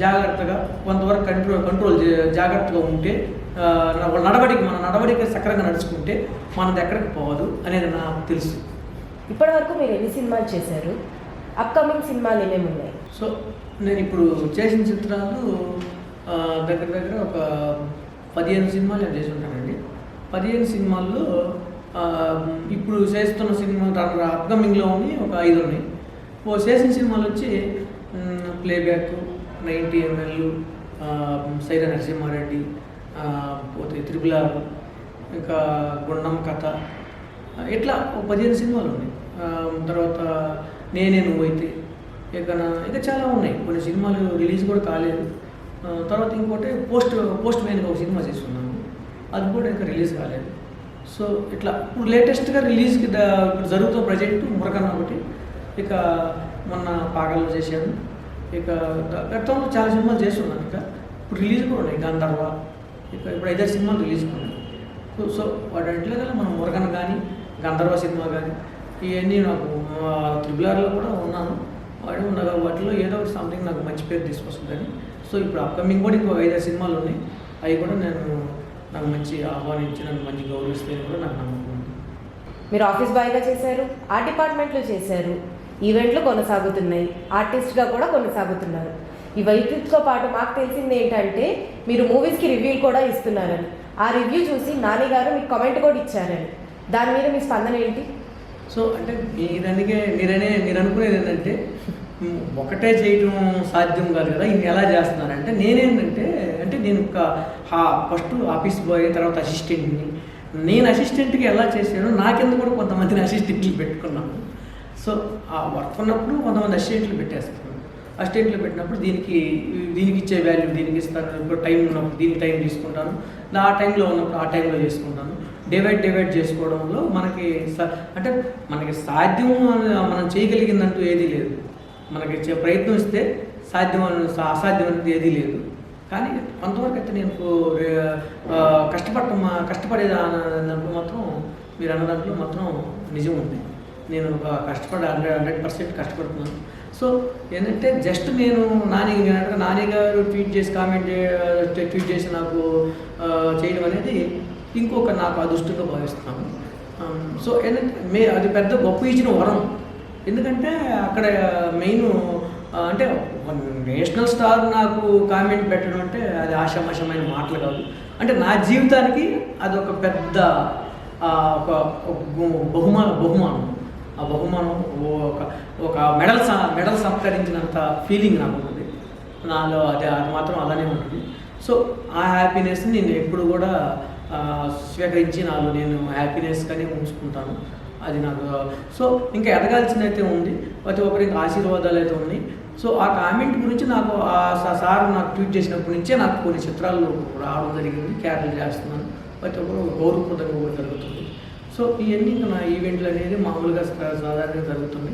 Speaker 2: జాగ్రత్తగా కొంతవరకు కంట్రోల్ జాగ్రత్తగా ఉంటే మన నడవడిక సక్రంగా నడుచుకుంటే మనది ఎక్కడికి పోవదు అనేది నాకు తెలుసు.
Speaker 1: ఇప్పటివరకు మీరు ఎన్ని సినిమాలు చేశారు? అప్కమింగ్ సినిమాలు ఏమేమి ఉన్నాయి?
Speaker 2: సో నేను ఇప్పుడు చేసిన చిత్రాలు దగ్గర ఒక 15 సినిమాలు నేను చేసి ఉంటానండి. 15 సినిమాల్లో ఇప్పుడు చేస్తున్న సినిమా అప్కమింగ్లో ఉన్నాయి, ఒక 5 ఉన్నాయి. చేసిన సినిమాలు వచ్చి ప్లేబ్యాక్, 90 ml, సైరా నరసింహారెడ్డి, పోతే త్రిపుల్ ఆర్, ఇంకా గుండం కథ, ఇట్లా 15 సినిమాలు ఉన్నాయి. తర్వాత నేనే నువ్వైతే, ఇక చాలా ఉన్నాయి. కొన్ని సినిమాలు రిలీజ్ కూడా కాలేదు. తర్వాత ఇంకోటి పోస్ట్ మ్యాన్గా ఒక సినిమా చేస్తున్నాను, అది కూడా ఇంకా రిలీజ్ కాలేదు. సో ఇట్లా ఇప్పుడు లేటెస్ట్గా రిలీజ్కి ఇప్పుడు జరుగుతున్న ప్రజెక్టు మురకన్న ఒకటి, ఇక మొన్న పాగల్లో చేశాను. ఇక గతంలో చాలా సినిమాలు చేస్తున్నాను. ఇక ఇప్పుడు రిలీజ్ కూడా ఉన్నాయి, గంధర్వ, ఇక ఇప్పుడు 5 సినిమాలు రిలీజ్ ఉన్నాయి. సో వాటింట్లో కదా మనం మురకన్న కానీ, గంధర్వ సినిమా కానీ, ఇవన్నీ నాకు త్రిబుల్ ఆర్లో కూడా ఉన్నాను. వాడి ఉండగా వాటిలో ఏదో ఒకటి సంథింగ్ నాకు మంచి పేరు తీసుకొస్తుందని. సో ఇప్పుడు అప్కమింగ్ కూడా ఇంకో 5 సినిమాలు ఉన్నాయి. అవి కూడా నాకు మంచి ఆహ్వానించి నన్ను మంచి గౌరవిస్తే కూడా నాకు నమ్మకం ఉంది.
Speaker 1: మీరు ఆఫీస్ బాయ్గా చేశారు, ఆర్ట్ డిపార్ట్మెంట్లో చేశారు, ఈవెంట్లు కొనసాగుతున్నాయి, ఆర్టిస్ట్గా కూడా కొనసాగుతున్నారు. ఈ వైద్యులతో పాటు మాకు తెలిసింది ఏంటంటే మీరు మూవీస్కి రివ్యూలు కూడా ఇస్తున్నారని. ఆ రివ్యూ చూసి నాని గారు మీకు కామెంట్ కూడా ఇచ్చారని. దాని మీద మీ స్పందన ఏంటి?
Speaker 2: సో అంటే మీరు అనుకునేది ఏంటంటే ఒకటే చేయటం సాధ్యం కాదు కదా, ఇన్ని ఎలా చేస్తున్నారంటే నేనేంటంటే నేను ఫస్ట్ ఆఫీస్ బాయ్, తర్వాత అసిస్టెంట్ని. నేను అసిస్టెంట్కి ఎలా చేశానో నాకెందుకు కూడా కొంతమందిని అసిస్టెంట్లు పెట్టుకున్నాను. సో ఆ వర్క్ ఉన్నప్పుడు కొంతమంది అసిస్టెంట్లు పెట్టేస్తాను. అసిస్టెంట్లు పెట్టినప్పుడు దీనికి ఇచ్చే వాల్యూ దీనికి ఇస్తాను. ఇప్పుడు టైం ఉన్నప్పుడు దీనికి టైం తీసుకుంటాను, ఆ టైంలో ఉన్నప్పుడు ఆ టైంలో చేసుకుంటాను. డివైడ్ చేసుకోవడంలో మనకి సాధ్యం మనం చేయగలిగిందంటూ ఏదీ లేదు. మనకి ప్రయత్నం ఇస్తే అసాధ్యం అనేది ఏదీ లేదు. కానీ కొంతవరకు అయితే నేను కష్టపడే దాంట్లో మాత్రం మీరు అన్న దాంట్లో మాత్రం నిజం ఉంది. నేను 100% కష్టపడుతున్నాను. సో ఏంటంటే జస్ట్ నేను నాని గారు ట్వీట్ చేసి నాకు చేయడం అనేది ఇంకొక నాకు అదృష్టంగా భావిస్తున్నాను. సో ఏంటంటే అది పెద్ద గొప్ప ఇచ్చిన వరం. ఎందుకంటే అక్కడ మెయిన్ అంటే నేషనల్ స్టార్ నాకు కామెంట్ పెట్టడం అంటే అది ఆషామాషమైన మాటలు కాదు. అంటే నా జీవితానికి అది ఒక పెద్ద ఒక బహుమానం. ఆ బహుమానం ఒక మెడల్ సంపాదించినంత ఫీలింగ్ నాకు ఉంటుంది నాలో. అది మాత్రం అలానే ఉంటుంది. సో ఆ హ్యాపీనెస్ని నేను ఎప్పుడు కూడా స్వీకరించి నేను హ్యాపీనెస్గానే ఉంచుకుంటాను. అది నాకు సో ఇంకా ఎదగాల్సింది అయితే ఉంది, ప్రతి ఒక్కరికి ఆశీర్వాదాలు అయితే ఉన్నాయి. సో ఆ కామెంట్ గురించి నాకు సార్ నాకు ట్వీట్ చేసినప్పటి నుంచే నాకు కొన్ని చిత్రాలు రావడం జరిగింది, క్యారెక్టర్ చేస్తున్నాను. ప్రతి ఒక్కరు గౌరవప్రదంగా కూడా జరుగుతుంది. సో ఇవన్నీ ఇంకా నా ఈవెంట్లు అనేది మామూలుగా సాధారణంగా జరుగుతుంది.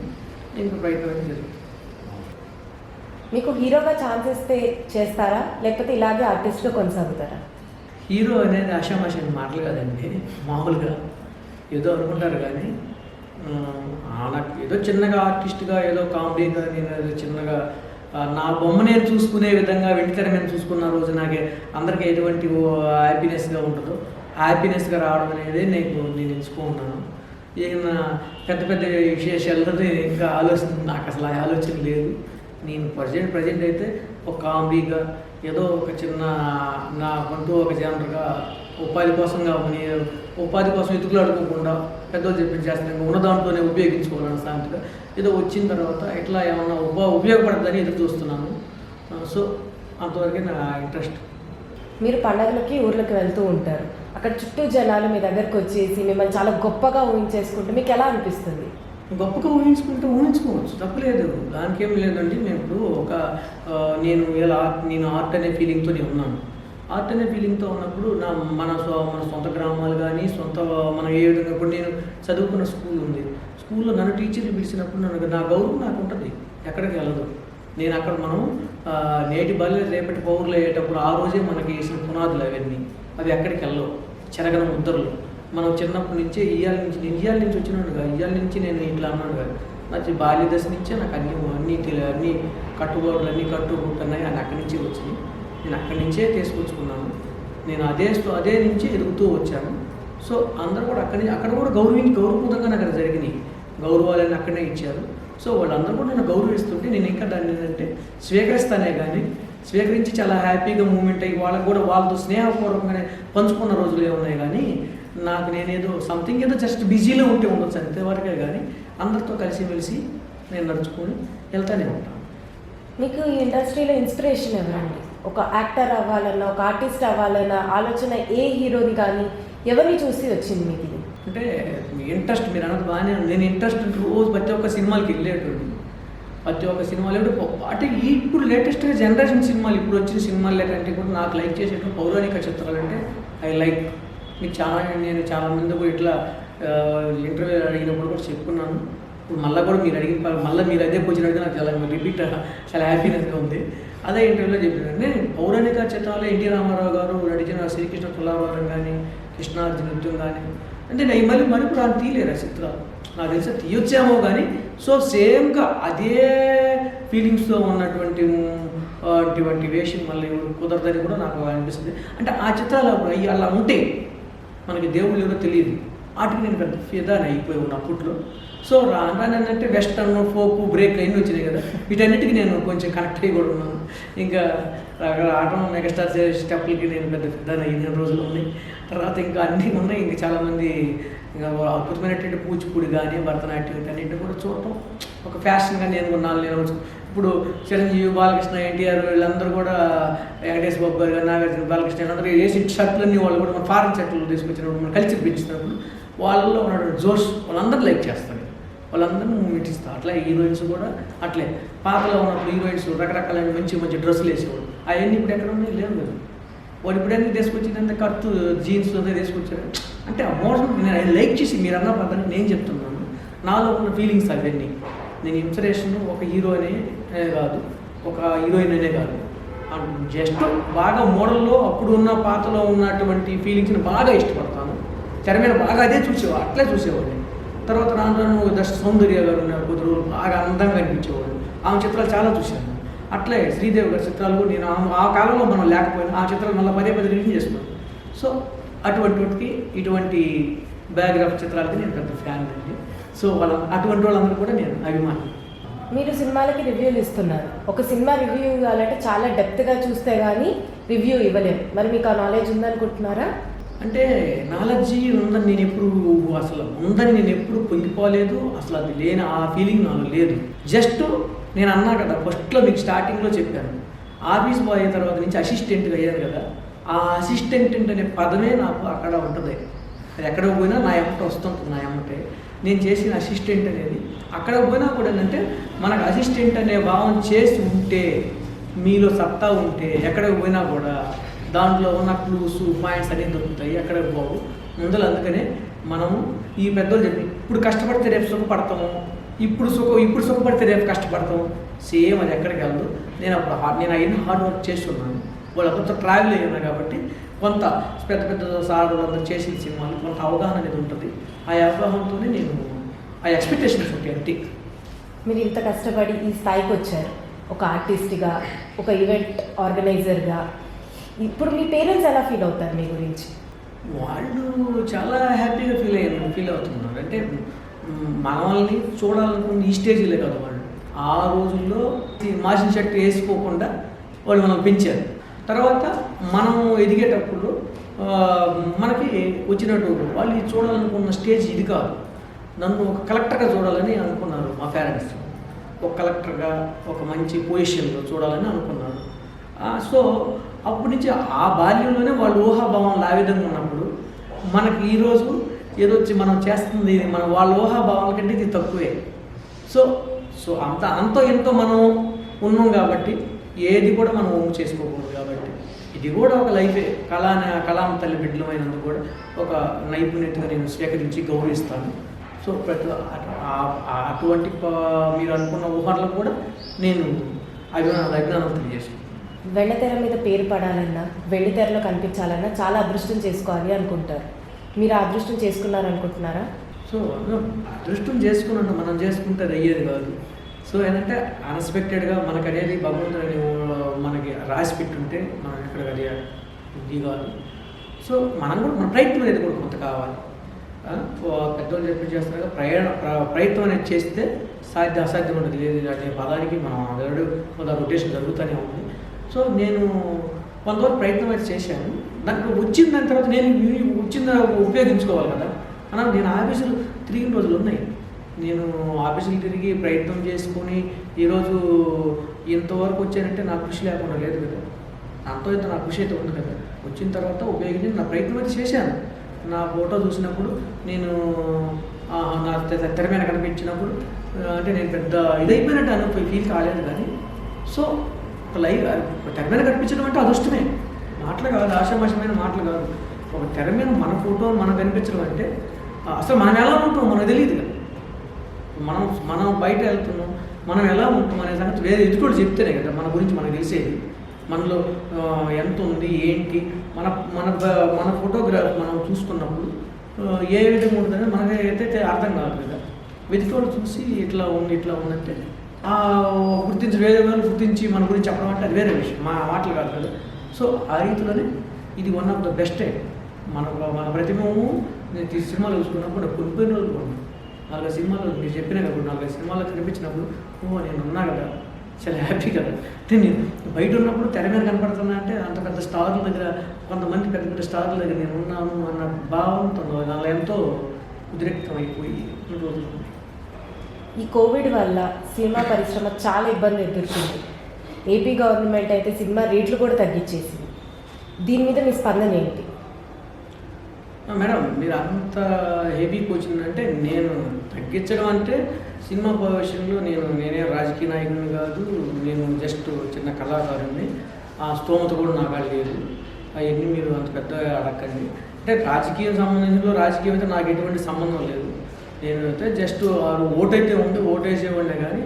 Speaker 2: ఇంకా ప్రయత్నం అయితే జరుగుతుంది.
Speaker 1: మీకు హీరోగా ఛాన్స్ ఇస్తే చేస్తారా, లేకపోతే ఇలాగే ఆర్టిస్ట్గా కొనసాగుతారా?
Speaker 2: హీరో అనేది ఆషామాషి మాటలు కాదండి. మామూలుగా ఏదో అనుకుంటారు కానీ నాకు ఏదో చిన్నగా ఆర్టిస్ట్గా ఏదో కామెడీగా నేను ఏదో చిన్నగా నా బొమ్మ నేను చూసుకునే విధంగా వెంటనే నేను చూసుకున్న రోజు నాకే అందరికీ ఎటువంటి హ్యాపీనెస్గా ఉంటుందో హ్యాపీనెస్గా రావడం అనేది నేను ఎంచుకుంటున్నాను. ఏమైనా పెద్ద విశేషాలతో నేను ఇంకా నాకు అసలు ఆ ఆలోచన లేదు. నేను ప్రజెంట్ అయితే ఒక కామెడీగా ఏదో ఒక చిన్న నాకంటూ ఒక జనరల్గా ఉపాధి కోసం ఎతుకులాడుకోకుండా పెద్దలు చేస్తాను, ఉన్న దాంట్లోనే ఉపయోగించుకోవాలని శాంతిగా ఏదో వచ్చిన తర్వాత ఇట్లా ఏమన్నా ఉపయోగపడుతుందని ఎదురు చూస్తున్నాను. సో అంతవరకే నా ఇంట్రెస్ట్.
Speaker 1: మీరు పండగలకి ఊర్లకు వెళ్తూ ఉంటారు, అక్కడ చుట్టూ జనాలు మీ దగ్గరకు వచ్చేసి మిమ్మల్ని చాలా గొప్పగా ఊహించేసుకుంటే మీకు ఎలా అనిపిస్తుంది?
Speaker 2: గొప్పగా ఊహించుకోవచ్చు, తప్పులేదు, దానికి ఏం లేదండి. నేను ఇప్పుడు నేను ఆర్ట్ అనే ఫీలింగ్తో ఉన్నాను. ఆర్ట్ అనే ఫీలింగ్తో ఉన్నప్పుడు మన సొంత గ్రామాలు కానీ మనం ఏ విధంగా ఇప్పుడు నేను చదువుకున్న స్కూల్ ఉంది, స్కూల్లో నన్ను టీచర్లు పిలిచినప్పుడు నా గౌరవం నాకు ఉంటుంది, ఎక్కడికి వెళ్ళదు. నేను అక్కడ మనం నేటి బాల్య రేపటి పౌరులు అయ్యేటప్పుడు ఆ రోజే మనకి వేసిన పునాదులు అవన్నీ అవి ఎక్కడికి వెళ్ళవు, చెరగన ముద్దరులు. మనం చిన్నప్పటి నుంచే ఇయ్యాల నుంచి వచ్చినాడుగా, ఇయ్యాల నుంచి నేను ఇట్లా అన్నాడు కాదు, నాకు బాల్య దశ నుంచే నాకు అన్ని కట్టుబాట్లు అన్నీ కట్టుకుంటున్నాయి, అని అక్కడి నుంచే వచ్చినాయి. నేను అక్కడి నుంచే తీసుకొచ్చుకున్నాను. నేను అదే నుంచి ఎదుగుతూ వచ్చాను. సో అందరూ కూడా అక్కడ కూడా గౌరవప్రదంగా నాకు జరిగినాయి, గౌరవాలని అక్కడనే ఇచ్చారు. సో వాళ్ళందరూ కూడా నన్ను గౌరవిస్తుంటే నేను ఇంకా దాన్ని ఏంటంటే స్వీకరిస్తానే కానీ స్వీకరించి చాలా హ్యాపీగా మూమెంట్ అయ్యి వాళ్ళకు కూడా వాళ్ళతో స్నేహపూర్వకంగానే పంచుకున్న రోజులే ఉన్నాయి. కానీ నాకు నేనేదో సంథింగ్ ఏదో జస్ట్ బిజీలో ఉంటే ఉండొచ్చు అంతేవరకే, కానీ అందరితో కలిసిమెలిసి నేను నడుచుకొని వెళ్తానే ఉంటాను.
Speaker 1: మీకు ఈ ఇండస్ట్రీలో ఇన్స్పిరేషన్ ఎవరండి? ఒక యాక్టర్ అవ్వాలన్నా, ఒక ఆర్టిస్ట్ అవ్వాలన్నా ఆలోచన ఏ హీరోని కానీ ఎవరిని చూసి వచ్చింది మీకు ఇది?
Speaker 2: అంటే మీ ఇంట్రెస్ట్ మీరు అన్నది బాగానే ఉంది. నేను ఇంట్రెస్ట్ రోజు ప్రతి ఒక్క సినిమాలకి వెళ్ళేటోడు, ప్రతి ఒక్క సినిమాలు అంటే ఇప్పుడు లేటెస్ట్గా జనరేషన్ సినిమాలు, ఇప్పుడు వచ్చిన సినిమాలు కంటే కూడా నాకు లైక్ చేసేటువంటి పౌరాణిక చిత్రాలు అంటే ఐ లైక్. మీకు నేను చాలా మంది కూడా ఇట్లా ఇంటర్వ్యూ అడిగినప్పుడు కూడా చెప్పుకున్నాను. ఇప్పుడు మళ్ళీ కూడా మీరు అడిగిన మళ్ళీ మీరు అదే క్వశ్చన్ అడిగితే నాకు చాలా రిపీట్ చాలా హ్యాపీనెస్గా ఉంది. అదే ఇంటర్వ్యూలో చెప్పినాను. నేను పౌరాణిక చిత్రాలు ఎన్టీ రామారావు గారు నడిచిన శ్రీకృష్ణ తులాభారం కానీ, కృష్ణార్జున యుద్ధం కానీ, అంటే నేను మళ్ళీ ఇప్పుడు ఆయన తీయలేరు ఆ చిత్రాలు. నాకు తెలిసి తీయొచ్చామో కానీ సో సేమ్గా అదే ఫీలింగ్స్తో ఉన్నటువంటి వేషం మళ్ళీ కుదరదని కూడా నాకు అనిపిస్తుంది. అంటే ఆ చిత్రాలు అవి అలా ఉంటే మనకి దేవుళ్ళు ఎవరో తెలియదు, వాటికి నేను పెద్ద ఫిదాని అయిపోయి ఉన్న అప్పట్లో. సో రానంటే వెస్టర్న్, ఫోక్, బ్రేక్ అన్నీ వచ్చినాయి కదా, వీటన్నిటికీ నేను కొంచెం కనెక్ట్ అయ్యి కూడా ఉన్నాను. ఇంకా ఆటో మెగాస్టార్ స్టెప్లకి నేను పెద్ద ఫిదాని అయిన రోజులు ఉన్నాయి. తర్వాత ఇంకా అన్నీ ఉన్నాయి. ఇంకా చాలామంది ఇంకా అద్భుతమైనటువంటి కూచిపూడి కానీ, భరతనాట్యం అన్నింటినీ కూడా చూడటం ఒక ఫ్యాషన్గా నేను కొన్నాళ్ళు నేను. ఇప్పుడు చిరంజీవి, బాలకృష్ణ, ఎన్టీఆర్ వీళ్ళందరూ కూడా, వెంకటేష్ బాబు గారు, నాగార్జున, బాలకృష్ణ అందరూ వేసి షర్ట్లన్నీ వాళ్ళు కూడా మన ఫారెన్ షర్ట్లు తీసుకొచ్చినప్పుడు మన కల్చర్ పెంచినప్పుడు వాళ్ళలో ఉన్నటువంటి జోష్ వాళ్ళందరూ లైక్ చేస్తారు, వాళ్ళందరూ మూమెంట్ ఇస్తారు. అట్లా హీరోయిన్స్ కూడా అట్లే పాతలో ఉన్నప్పుడు హీరోయిన్స్ రకరకాలైన మంచి మంచి డ్రెస్సులు వేసేవాడు. అవన్నీ ఇప్పుడు ఎక్కడ ఉన్నాయి? లేవు కదా. వాడు ఇప్పుడన్నీ తీసుకొచ్చిందంటే కట్టు జీన్స్ తీసుకొచ్చారు. అంటే ఆ మోడల్ నేను లైక్ చేసి మీరు అన్న పద్ధతి నేను చెప్తున్నాను. నాలో ఉన్న ఫీలింగ్స్ అవన్నీ. నేను ఇన్స్పిరేషన్ ఒక హీరో అనే కాదు, ఒక హీరోయిన్ అనే కాదు, జస్ట్ బాగా మోడల్లో అప్పుడు ఉన్న పాతలో ఉన్నటువంటి ఫీలింగ్స్ని బాగా ఇష్టపడతాను. తెర మీద బాగా అదే చూసేవాడు, అట్లే చూసేవాడిని. తర్వాత రాను దర్శ సౌందర్య గారు ఉన్నారు, కొద్ది రోజులు బాగా అందంగా అనిపించేవాడు. ఆమె చిత్రాలు చాలా చూశాను. అట్లే శ్రీదేవి గారి చిత్రాలు నేను ఆ కాలంలో మనం లేకపోయినా ఆ చిత్రాలు మళ్ళీ పదే రిలీజ్ చేసుకున్నాను. సో ఇటువంటి బయోగ్రఫీ చిత్రాలకి నేను పెద్ద ఫ్యాన్ అండి. సో అటువంటి వాళ్ళందరూ కూడా నేను అభిమాని.
Speaker 1: మీరు సినిమాలకి రివ్యూలు ఇస్తున్నారు. ఒక సినిమా రివ్యూ ఇవ్వాలంటే చాలా డెప్త్గా చూస్తే కానీ రివ్యూ ఇవ్వలేము. మరి మీకు ఆ నాలెడ్జ్ ఉందనుకుంటున్నారా?
Speaker 2: అంటే నాలెడ్జీ ఉందని నేను ఎప్పుడు పొంగిపోలేదు. అసలు అది లేని ఆ ఫీలింగ్ నాకు లేదు. జస్ట్ నేను అన్నా కదా, ఫస్ట్లో మీకు స్టార్టింగ్లో చెప్పాను, ఆఫీస్ బాయ్ అయిన తర్వాత నుంచి అసిస్టెంట్గా అయ్యాను కదా. ఆ అసిస్టెంట్ అనే పదమే నాకు అక్కడ ఉంటుంది. అది ఎక్కడికి పోయినా నా ఎమ్మట వస్తుంటుంది. నా ఎమ్మటే నేను చేసిన అసిస్టెంట్ అనేది అక్కడికి పోయినా కూడా ఏంటంటే మనకు అసిస్టెంట్ అనే భావం చేసి ఉంటే, మీలో సత్తా ఉంటే ఎక్కడికి పోయినా కూడా దాంట్లో ఉన్న క్లూస్ పాయింట్స్ అనేవి దొరుకుతాయి, ఎక్కడికి పోవు ముందలు. అందుకనే మనము ఈ పెద్దలు చెప్పి ఇప్పుడు కష్టపడితే రేపు సుఖపడతాము, ఇప్పుడు సుఖపడితే రేపు కష్టపడతాము, సేమ్ అది ఎక్కడికి వెళ్ళదు. నేను అవన్నీ హార్డ్ వర్క్ చేస్తున్నాను. వాళ్ళంతా ట్రావెల్ అయ్యాను కాబట్టి కొంత పెద్ద సార్లు అందరూ చేసిన సినిమాలు కొంత అవగాహన అనేది ఉంటుంది. ఆ అవగాహనతోనే నేను ఆ ఎక్స్పెక్టేషన్స్ ఉంటాయి అంటే.
Speaker 1: మీరు ఇంత కష్టపడి ఈ స్థాయికి వచ్చారు, ఒక ఆర్టిస్ట్గా, ఒక ఈవెంట్ ఆర్గనైజర్గా. ఇప్పుడు మీ పేరెంట్స్ ఎలా ఫీల్ అవుతారు మీ గురించి?
Speaker 2: వాళ్ళు చాలా హ్యాపీగా ఫీల్ అవుతున్నారు. అంటే మనల్ని చూడాలనుకున్న ఈ స్టేజ్లో కాదు, వాళ్ళు ఆ రోజుల్లో మాసిన షర్ట్ వేసుకోకుండా వాళ్ళు మనం పెంచారు. తర్వాత మనం ఎదిగేటప్పుడు మనకి వచ్చినట్టు వాళ్ళు చూడాలనుకున్న స్టేజ్ ఇది కాదు. నన్ను ఒక కలెక్టర్గా చూడాలని అనుకున్నారు మా పేరెంట్స్. ఒక కలెక్టర్గా ఒక మంచి పొజిషన్లో చూడాలని అనుకున్నారు. సో అప్పటి నుంచి ఆ బాల్యంలోనే వాళ్ళు ఊహాభావనలు ఆ విధంగా ఉన్నప్పుడు మనకి ఈరోజు ఏదో వచ్చి మనం చేస్తుంది వాళ్ళ ఊహాభావనల కంటే ఇది తక్కువే. సో అంతో ఎంతో మనం ఉన్నాం కాబట్టి ఏది కూడా మనం ఓన్ చేసుకోకూడదు. కాబట్టి ఇది కూడా ఒక లైఫే. కళామ తల్లి బిడ్డలమైనందుకు కూడా ఒక నైపుణ్యతగా నేను స్వీకరించి గౌరవిస్తాను. సో అటువంటి మీరు అనుకున్న ఊహలకు కూడా నేను అభిమానం తెలియజేస్తాను.
Speaker 1: వెండితెర మీద పేరు పడాలన్నా, వెండితెరలో కనిపించాలన్నా చాలా అదృష్టం చేసుకోవాలి అనుకుంటారు. మీరు ఆ అదృష్టం చేసుకున్నారనుకుంటున్నారా?
Speaker 2: సో అదృష్టం చేసుకున్నాను, మనం చేసుకుంటే అది అయ్యేది కాదు. సో ఏంటంటే అన్ఎక్స్పెక్టెడ్గా మనకు అనేది భగవంతుడు మనకి రాసి పెట్టుంటే మనం ఎక్కడ అది ఇది కాదు. సో మనం కూడా మన ప్రయత్నం అనేది కూడా కొంత కావాలి. పెద్దవాళ్ళు చెప్పి చేస్తారు, ప్రయత్నం అనేది చేస్తే అసాధ్యం ఉంటుంది. లేదు అనే పదానికి మనం కొంత రొటేషన్ జరుగుతూనే ఉంది. సో నేను కొంతవరకు ప్రయత్నం అయితే చేశాను. దానికి వచ్చిన దాని తర్వాత నేను వచ్చిన ఉపయోగించుకోవాలి కదా అన్న. నేను ఆఫీసులు తిరిగిన రోజులు ఉన్నాయి. నేను ఆఫీసులు తిరిగి ప్రయత్నం చేసుకొని ఈరోజు ఇంతవరకు వచ్చానంటే నా కృషి లేకుండా లేదు కదా. అంతో ఇంత నా కృషి అయితే ఉంది కదా. వచ్చిన తర్వాత ఉపయోగించి నా ప్రయత్నం అయితే చేశాను. నా ఫోటో చూసినప్పుడు నేను నా తెర మీద కనిపించినప్పుడు అంటే నేను పెద్ద ఇదైపోయినట్టు అని ఫీల్ కాలేదు. కానీ సో లైవ్ తెర మీద కనిపించడం అంటే అదృష్టమే. మాటలు కాదు, ఆశామాషమైన మాటలు కాదు. ఒక తెర మీద మన ఫోటో మనం కనిపించడం అంటే అసలు మనం ఎలా ఉంటాం మనకు తెలియదు కదా. మనం బయట వెళ్తున్నాం, మనం ఎలా ఉంటాం అనే సంగతి వేరే ఎదుటోళ్ళు చెప్తేనే కదా మన గురించి మనకు తెలిసేది. మనలో ఎంత ఉంది ఏంటి మన మన మన ఫోటోగ్రాఫ్ మనం చూసుకున్నప్పుడు ఏ విధంగా ఉంటుందని మనకైతే అర్థం కాదు కదా. ఎదుటోళ్ళు చూసి ఇట్లా ఉందంటే వేరే వాళ్ళు గుర్తించి మన గురించి చెప్పడం అంటే అది వేరే విషయం, మా మాటలు కాదు కదా. సో ఆ రీతిలోనే ఇది వన్ ఆఫ్ ద బెస్ట్. మన ప్రతిభము నేను సినిమాలు చూసుకున్నప్పుడు కొన్ని రోజులు కూడా 4 సినిమాలు మీరు చెప్పినా కదా, 4 సినిమాల్లో కనిపించినప్పుడు నేను ఉన్నా కదా, చాలా హ్యాపీ కదా. అంటే నేను బయట ఉన్నప్పుడు తెర మీద కనపడుతున్నా అంటే అంత పెద్ద స్టార్ల దగ్గర, కొంతమంది పెద్ద పెద్ద స్టార్ల దగ్గర నేను ఉన్నాను అన్న భావంతో నాలో ఎంతో ఉద్రిక్తం అయిపోయి రోజులు.
Speaker 1: ఈ కోవిడ్ వల్ల సినిమా పరిశ్రమ చాలా ఇబ్బంది ఎదుర్కొంది. ఏపీ గవర్నమెంట్ అయితే సినిమా రేట్లు కూడా తగ్గించేసింది. దీని మీద మీ స్పందన ఏంటి?
Speaker 2: మేడం, మీరు అంత హెవీకి వచ్చిందంటే నేను తగ్గించడం అంటే సినిమా విషయంలో నేనే రాజకీయ నాయకుడిని కాదు. నేను జస్ట్ చిన్న కళాకారుని. ఆ స్తోమత కూడా నాకు లేదు. అవన్నీ మీరు అంత పెద్దగా అడగండి. అంటే రాజకీయం సంబంధించిన రాజకీయం అయితే నాకు ఎటువంటి సంబంధం లేదు. నేను అయితే జస్ట్ ఓటైతే ఉంటే ఓటేసేవాడినే కానీ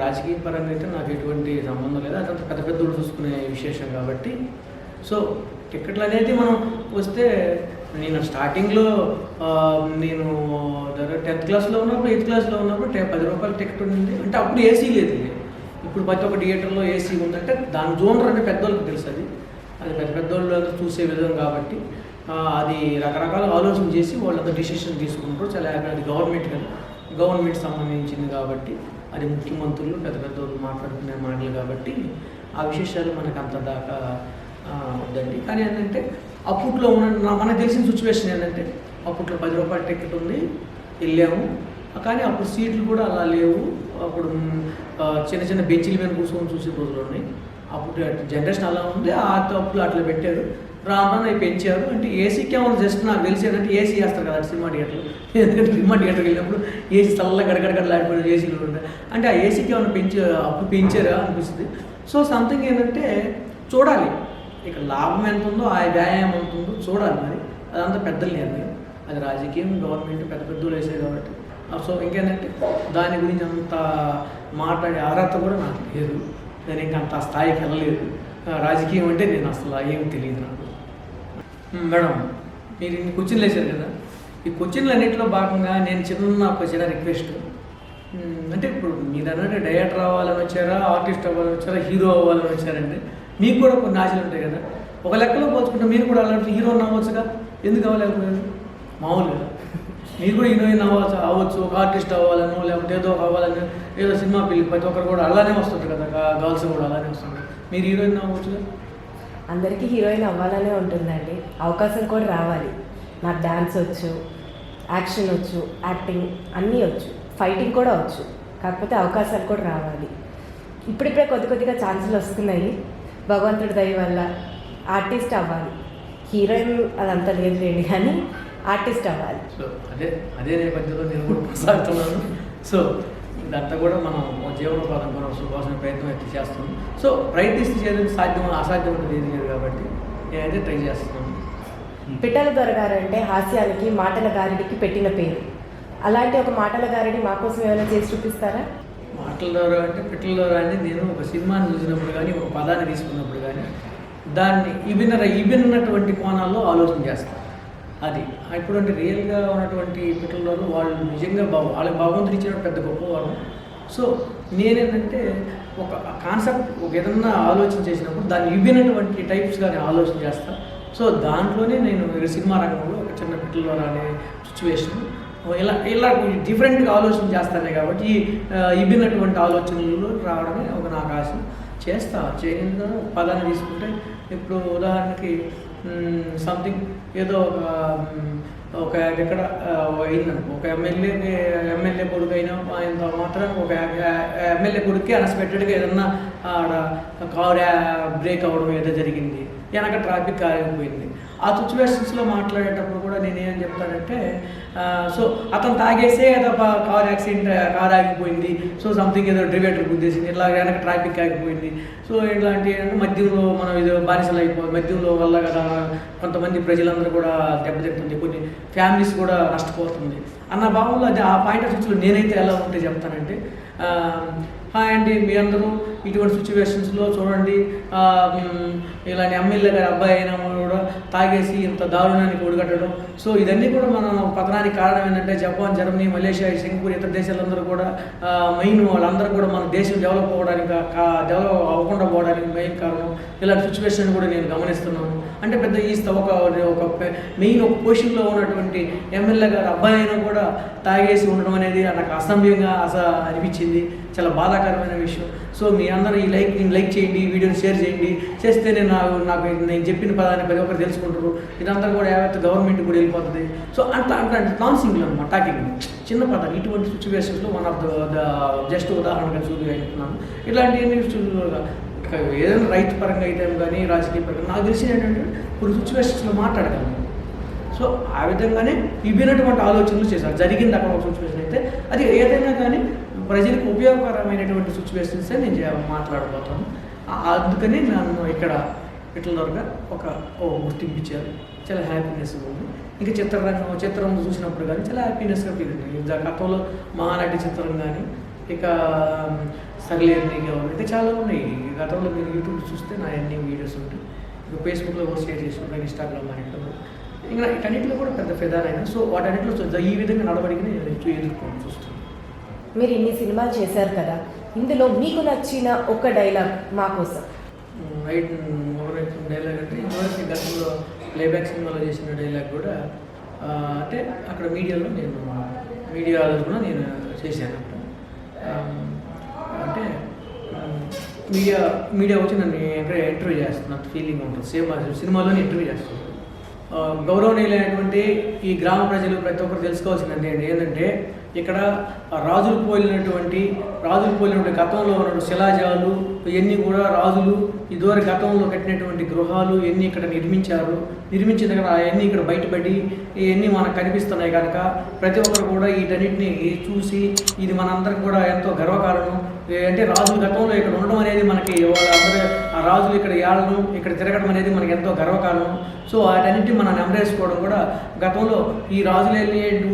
Speaker 2: రాజకీయ పరంగా అయితే నాకు ఎటువంటి సంబంధం లేదు. అదంతా పెద్ద పెద్దలు చూసుకునే విశేషం కాబట్టి. సో టికెట్లు అనేది మనం వస్తే నేను స్టార్టింగ్లో నేను 10th క్లాస్లో ఉన్నప్పుడు 8th క్లాస్లో ఉన్నప్పుడు 10 రూపాయల టికెట్ ఉంది. అంటే అప్పుడు ఏసీ లేదు. ఇప్పుడు ప్రతి ఒక్క థియేటర్లో ఏసీ ఉందంటే దాని జోనర్ అంటే పెద్దోళ్ళకి తెలుసు. అది పెద్ద పెద్దోళ్ళు చూసే విధం కాబట్టి అది రకరకాల ఆలోచన చేసి వాళ్ళంతా డిసిషన్ తీసుకుంటారు. చాలా అది గవర్నమెంట్ సంబంధించింది కాబట్టి అది ముఖ్యమంత్రులు పెద్ద పెద్దోళ్ళు మాట్లాడుకునే మాటలు కాబట్టి ఆ విశేషాలు మనకు అంత దాకా వద్దండి. కానీ ఏంటంటే అప్పట్లో మనకు తెలిసిన సిచ్యువేషన్ ఏంటంటే అప్పట్లో 10 రూపాయల టికెట్ ఉంది, వెళ్ళాము. కానీ అప్పుడు సీట్లు కూడా అలా లేవు. అప్పుడు చిన్న చిన్న బెంచీల మీద కూర్చొని చూసే రోజులు ఉన్నాయి. అప్పుడు జనరేషన్ అలా ఉంది. అప్పుడు అట్లా పెట్టారు. రాను పెంచారు. అంటే ఏసీకి ఏమన్నా జస్ట్ నాకు తెలిసి ఏంటంటే ఏసీ వేస్తారు కదా సినిమా థియేటర్లో. ఎందుకంటే సినిమా థియేటర్కి వెళ్ళినప్పుడు ఏసీ చల్ల గడగడగడలాడిపోయిన ఏసీలు ఉంటాయి. అంటే ఆ ఏసీకి ఏమైనా అప్పుడు పెంచారా అనిపిస్తుంది. సో సంథింగ్ ఏంటంటే చూడాలి, ఇక లాభం ఎంత ఉందో ఆ వ్యాయామం ఎంత ఉందో చూడాలి. మరి అదంతా పెద్దలు నిర్ణయం. అది రాజకీయం, గవర్నమెంట్ పెద్ద పెద్దలు వేసేది కాబట్టి. సో ఇంకేంటంటే దాని గురించి అంత మాట్లాడే అర్హత కూడా నాకు లేదు. నేను ఇంకా అంత స్థాయికి వెళ్ళలేదు. రాజకీయం అంటే నేను అసలు ఏమి తెలియదు నాకు. మేడం, మీరు ఇన్ని క్వశ్చన్లు వేశారు కదా, ఈ క్వశ్చన్లు అన్నింటిలో భాగంగా నేను ఒక చిన్న రిక్వెస్ట్. అంటే ఇప్పుడు మీరు అన్నట్టు డైరెక్టర్ అవ్వాలని వచ్చారా, ఆర్టిస్ట్ అవ్వాలని వచ్చారా, హీరో అవ్వాలని వచ్చారంటే మీకు కూడా కొన్ని ఆశలు ఉంటాయి కదా. ఒక లెక్కలో పోల్చుకుంటే మీరు కూడా అలాంటి హీరోని అవ్వచ్చుగా, ఎందుకు అవ్వలేకపోయారు? మామూలుగా మీరు కూడా హీరోయిన్ అవ్వచ్చు, ఒక ఆర్టిస్ట్ అవ్వాలను, లేకపోతే ఏదో అవ్వాలని, ఏదో సినిమా పిల్లి ప్రతి ఒక్కరు కూడా అలానే వస్తుంది కదా, గర్ల్స్ కూడా అలానే వస్తుంది. మీరు హీరోయిన్ అవ్వచ్చుగా.
Speaker 1: అందరికీ హీరోయిన్ అవ్వాలనే ఉంటుందండి. అవకాశం కూడా రావాలి. నాకు డ్యాన్స్ వచ్చు, యాక్షన్ వచ్చు, యాక్టింగ్ అన్నీ వచ్చు, ఫైటింగ్ కూడా వచ్చు. కాకపోతే అవకాశాలు కూడా రావాలి. ఇప్పుడిప్పుడే కొద్దిగా ఛాన్సులు వస్తున్నాయి. భగవంతుడి దయ వల్ల ఆర్టిస్ట్ అవ్వాలి. హీరోయిన్ అదంతా లేదు కానీ ఆర్టిస్ట్ అవ్వాలి.
Speaker 2: సో అదే నేపథ్యంలో నేను కూడా కొనసాగుతున్నాను. సో ఇదంతా కూడా మనం జీవనోపాధం కోసం ప్రయత్నం అయితే చేస్తున్నాం. సో ప్రయత్నిస్తే చేయడం అసాధ్యం ఉంటుంది ఏది లేదు కాబట్టి నేనైతే ట్రై చేస్తున్నాను.
Speaker 1: పిట్టల దొరగారు అంటే హాస్యానికి, మాటల గారిడికి పెట్టిన పేరు. అలాంటి ఒక మాటల గారిడి మా కోసం ఏమైనా చేసి చూపిస్తారా?
Speaker 2: మాటల ద్వారా అంటే పిట్టల ద్వారా అంటే నేను ఒక సినిమాని చూసినప్పుడు కానీ, ఒక పదాన్ని తీసుకున్నప్పుడు కానీ దాన్ని ఇవిన్నటువంటి కోణాల్లో ఆలోచన చేస్తాను. అది ఇప్పుడు అంటే రియల్గా ఉన్నటువంటి పిట్టల వాళ్ళు నిజంగా వాళ్ళకి భగవంతుడు ఇచ్చిన పెద్ద గొప్పవారు. సో నేనేంటంటే ఒక కాన్సెప్ట్ ఒక ఏదన్నా ఆలోచన చేసినప్పుడు దాన్ని ఇవ్వినటువంటి టైప్స్గా నేను ఆలోచన చేస్తాను. సో దాంట్లోనే నేను సినిమా రంగంలో ఒక చిన్న పిట్టల అనే సిచ్యువేషన్ ఇలా డిఫరెంట్గా ఆలోచన చేస్తానే కాబట్టి ఇవ్వినటువంటి ఆలోచనలు రావడమే ఒక నాకు ఆశ. చేయని పదాన్ని తీసుకుంటే ఇప్పుడు ఉదాహరణకి సంథింగ్ ఏదో ఒక ఎక్కడ అయిందనుకో, ఒక ఎమ్మెల్యే కొడుకు అయినా ఆయన మాత్రం ఒక ఎమ్మెల్యే కొడుక్కి అన్ఎక్స్పెక్టెడ్గా ఏదన్నా ఆడ కారు బ్రేక్ అవ్వడం ఏదో జరిగింది, వెనక ట్రాఫిక్ ఆగిపోయింది. ఆ సిచ్యువేషన్స్లో మాట్లాడేటప్పుడు కూడా నేనేం చెప్తానంటే, సో అతను తాగేసే ఏదో కార్ ఆగిపోయింది, సో సంథింగ్ ఏదో డ్రైవేటర్ గుద్దేసింది, ఇట్లా వెనక ట్రాఫిక్ ఆగిపోయింది, సో ఇట్లాంటి మద్యంలో మనం ఏదో బానిసలు మద్యంలో వల్ల కదా కొంతమంది ప్రజలందరూ కూడా దెబ్బతింటుంది, కొన్ని ఫ్యామిలీస్ కూడా నష్టపోతుంది అన్న భావంలో అది ఆ పాయింట్ ఆఫ్ వ్యూలో నేనైతే ఎలా ఉంటే చెప్తానంటే, హాయ్ అండి, మీ అందరూ ఇటువంటి సిచ్యువేషన్స్లో చూడండి, ఇలాంటి ఎమ్మెల్యే గారి అబ్బాయి అయినా కూడా తాగేసి ఇంత దారుణానికి ఒడిగట్టడం, సో ఇదన్నీ కూడా మన పతనానికి కారణం ఏంటంటే జపాన్, జర్మనీ, మలేషియా, సింగపూర్ ఇతర దేశాలందరూ కూడా మెయిన్ వాళ్ళందరూ కూడా మన దేశం డెవలప్ అవ్వడానికి డెవలప్ అవ్వకుండా పోవడానికి మెయిన్ కారణం ఇలాంటి సిచ్యువేషన్ కూడా నేను గమనిస్తున్నాను. అంటే పెద్ద ఈ ఒక మెయిన్ ఒక పొజిషన్లో ఉన్నటువంటి ఎమ్మెల్యే గారు అబ్బాయి అయినా కూడా తాగేసి ఉండడం అనేది నాకు అసభ్యంగా అనిపించింది, చాలా బాధాకరమైన విషయం. సో మీ అందరూ లైక్ చేయండి, ఈ వీడియోని షేర్ చేయండి, చేస్తే నాకు నేను చెప్పిన పదాన్ని ప్రతి ఒక్కరు తెలుసుకుంటారు, ఇదంతా కూడా యావత్ గవర్నమెంట్ కూడా వెళ్ళిపోతుంది. సో అంటే నాన్ సింగిల్ అనమాట టాకింగ్, చిన్న పదం. ఇటువంటి సిచ్యువేషన్స్లో వన్ ఆఫ్ ద జస్ట్ ఉదాహరణగా చూపించుకున్నాను. ఇట్లాంటివన్నీ ఏదైనా రైతు పరంగా అయితే కానీ రాజకీయ పరంగా నాకు తెలిసి ఏంటంటే కొన్ని సిచ్యువేషన్స్లో మాట్లాడగలను. సో ఆ విధంగానే విభిన్నటువంటి ఆలోచనలు చేశారు. జరిగింది అక్కడ ఒక సిచ్యువేషన్ అయితే అది ఏదైనా కానీ ప్రజలకు ఉపయోగకరమైనటువంటి సిచ్యువేషన్సే నేను మాట్లాడబోతాను. అందుకని నన్ను ఇక్కడ ఇట్లగా ఒక గుర్తింపు ఇచ్చారు, చాలా హ్యాపీనెస్గా ఉంది. ఇంకా చిత్రం చూసినప్పుడు కానీ చాలా హ్యాపీనెస్గా ఫీల్ ఉంది. గతంలో మహానటి చిత్రం కానీ, ఇక సగలేని ఇంకా చాలా ఉన్నాయి. గతంలో మీరు యూట్యూబ్ చూస్తే నా అన్ని వీడియోస్ ఉంటాయి, ఇక ఫేస్బుక్లో పోస్ట్ చేసి ఉంటాయి, ఇన్స్టాగ్రామ్ అన్నింటిలో, ఇంకా ఇటన్నింటిలో కూడా పెద్ద ఫెదారైనా. సో వాటన్నింటిలో ఈ విధంగా నడవడికి నేను ఎదుర్కొని చూస్తాను.
Speaker 1: మీరు ఇన్ని సినిమాలు చేశారు కదా, ఇందులో మీకు నచ్చిన ఒక డైలాగ్ మా కోసం.
Speaker 2: డైలాగ్ అంటే ఇంతవరకు గతంలో ప్లేబ్యాక్ సినిమాలో చేసిన డైలాగ్ కూడా అంటే అక్కడ మీడియాలో కూడా నేను చేశాను. అంటే మీడియా వచ్చి నన్ను ఇంటర్వ్యూ చేస్తున్నట్టు ఫీలింగ్ ఉంటుంది. సేమ్ సినిమాలోనే ఇంటర్వ్యూ చేస్తున్నాను. గౌరవనీయులైనటువంటి ఈ గ్రామ ప్రజలు ప్రతి ఒక్కరు తెలుసుకోవాల్సిందంటే ఏంటంటే, ఇక్కడ రాజులు పోలినటువంటి గతంలో ఉన్న శిలాజాలు ఇవన్నీ కూడా రాజులు ఇదివరకు గతంలో కట్టినటువంటి గృహాలు ఇవన్నీ ఇక్కడ నిర్మించిన కదా అవన్నీ ఇక్కడ బయటపడి ఇవన్నీ మనకు కనిపిస్తున్నాయి కనుక ప్రతి ఒక్కరు కూడా వీటన్నిటిని చూసి ఇది మనందరికి కూడా ఎంతో గర్వకారణం. అంటే రాజులు గతంలో ఇక్కడ ఉండడం అనేది మనకి వాళ్ళందరూ ఆ రాజులు ఇక్కడ ఏడడం ఇక్కడ తిరగడం అనేది మనకి ఎంతో గర్వకారణం. సో వాటన్నిటిని మనం నెమరేసుకోవడం కూడా గతంలో ఈ రాజులు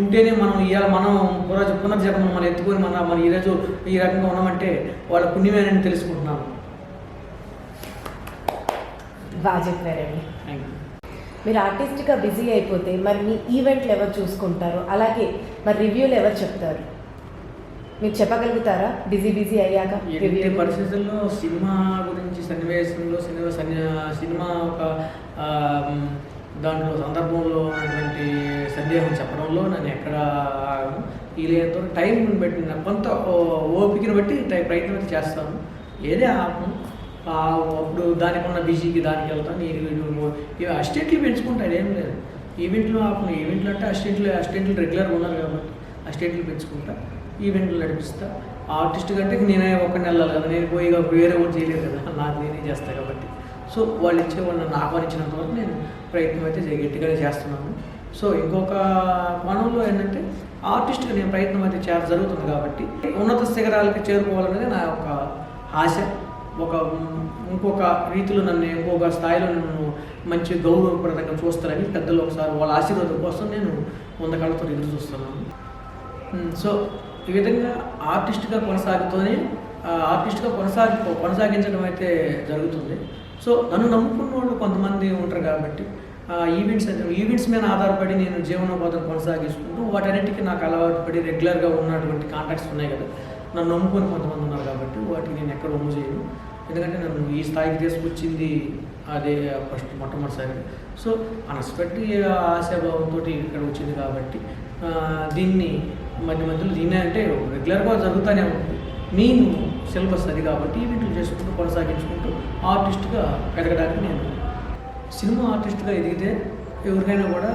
Speaker 2: ఉంటేనే మనం ఇవాళ మనం పునర్జన్మ మనం ఎత్తుకొని మన ఈరోజు ఈ రకంగా ఉన్నామంటే వాళ్ళ పుణ్యమేనని తెలుసుకుంటున్నాను.
Speaker 1: బాగా చెప్పారండి.
Speaker 2: Thank you.
Speaker 1: మీరు ఆర్టిస్ట్గా బిజీ అయిపోతే మరి మీ ఈవెంట్లు ఎవరు చూసుకుంటారు, అలాగే మరి రివ్యూలు ఎవరు చెప్తారు, మీరు చెప్పగలుగుతారా? బిజీ అయ్యాక
Speaker 2: ఎన్ని పరిస్థితుల్లో సినిమా గురించి సన్నివేశంలో సినిమా ఒక దాంట్లో సందర్భంలో ఉన్నటువంటి సందేహం చెప్పడంలో నన్ను ఎక్కడ వీలైనంత టైం బట్టి కొంత ఓపికను బట్టి ప్రయత్నం చేస్తాను. ఏదే ఆపను, అప్పుడు దానికి ఉన్న బిజీకి దానికి వెళ్తాను. ఇవి అసిస్టెంట్లు పెంచుకుంటాను, ఏం లేదు. ఈవెంట్లు ఆపను. ఈవెంట్లు అంటే అసిస్టెంట్లు రెగ్యులర్గా ఉన్నారు కాబట్టి అసిస్టెంట్లు పెంచుకుంటా, ఈవెంట్లు నడిపిస్తా. ఆర్టిస్ట్ కంటే నేనే ఒక్కడిని వెళ్ళాలి కదా, నేను పోయి వేరే కూడా చేయలేదు కదా, నాకు నేనే చేస్తాను కాబట్టి. సో వాళ్ళు నన్ను ఆహ్వానించినంత వరకు నేను ప్రయత్నం అయితే గట్టిగానే చేస్తున్నాను. సో ఇంకొక కోణంలో ఏంటంటే ఆర్టిస్ట్గా నేను ప్రయత్నం అయితే జరుగుతుంది కాబట్టి ఉన్నత శిఖరాలకి చేరుకోవాలనేది నా యొక్క ఆశ. ఇంకొక రీతిలో నన్ను ఇంకొక స్థాయిలో నన్ను మంచి గౌరవప్రదంగా చూస్తారని పెద్దలు ఒకసారి వాళ్ళ ఆశీర్వాదం కోసం నేను 100 కళ్ళతో ఎదురు చూస్తున్నాను. సో ఈ విధంగా ఆర్టిస్ట్గా కొనసాగించడం అయితే జరుగుతుంది. సో నన్ను నమ్ముకున్న వాళ్ళు కొంతమంది ఉంటారు కాబట్టి ఈవెంట్స్ మీద ఆధారపడి నేను జీవనోపాధం కొనసాగిస్తుంటూ వాటన్నిటికీ నాకు అలవాటు పడి రెగ్యులర్గా ఉన్నటువంటి కాంటాక్ట్స్ ఉన్నాయి కదా, నన్ను నమ్ముకొని కొంతమంది ఉన్నారు కాబట్టి వాటికి నేను ఎక్కడ ఒమ్ము చేయను. ఎందుకంటే నన్ను ఈ స్థాయికి తీసుకొచ్చింది అదే మొట్టమొదటిసారి. సో అన్ఎక్స్పెక్టెడ్ ఆశాభావంతో ఇక్కడ వచ్చింది కాబట్టి దీన్ని మధ్యలో దీన్ని అంటే రెగ్యులర్గా జరుగుతూనే ఉంటుంది. మెయిన్ సిలబస్ అది కాబట్టి ఈవెంట్లు చేసుకుంటూ కొనసాగించుకుంటూ ఆర్టిస్ట్గా ఎదగడానికి నేను సినిమా ఆర్టిస్ట్గా ఎదిగితే ఎవరికైనా కూడా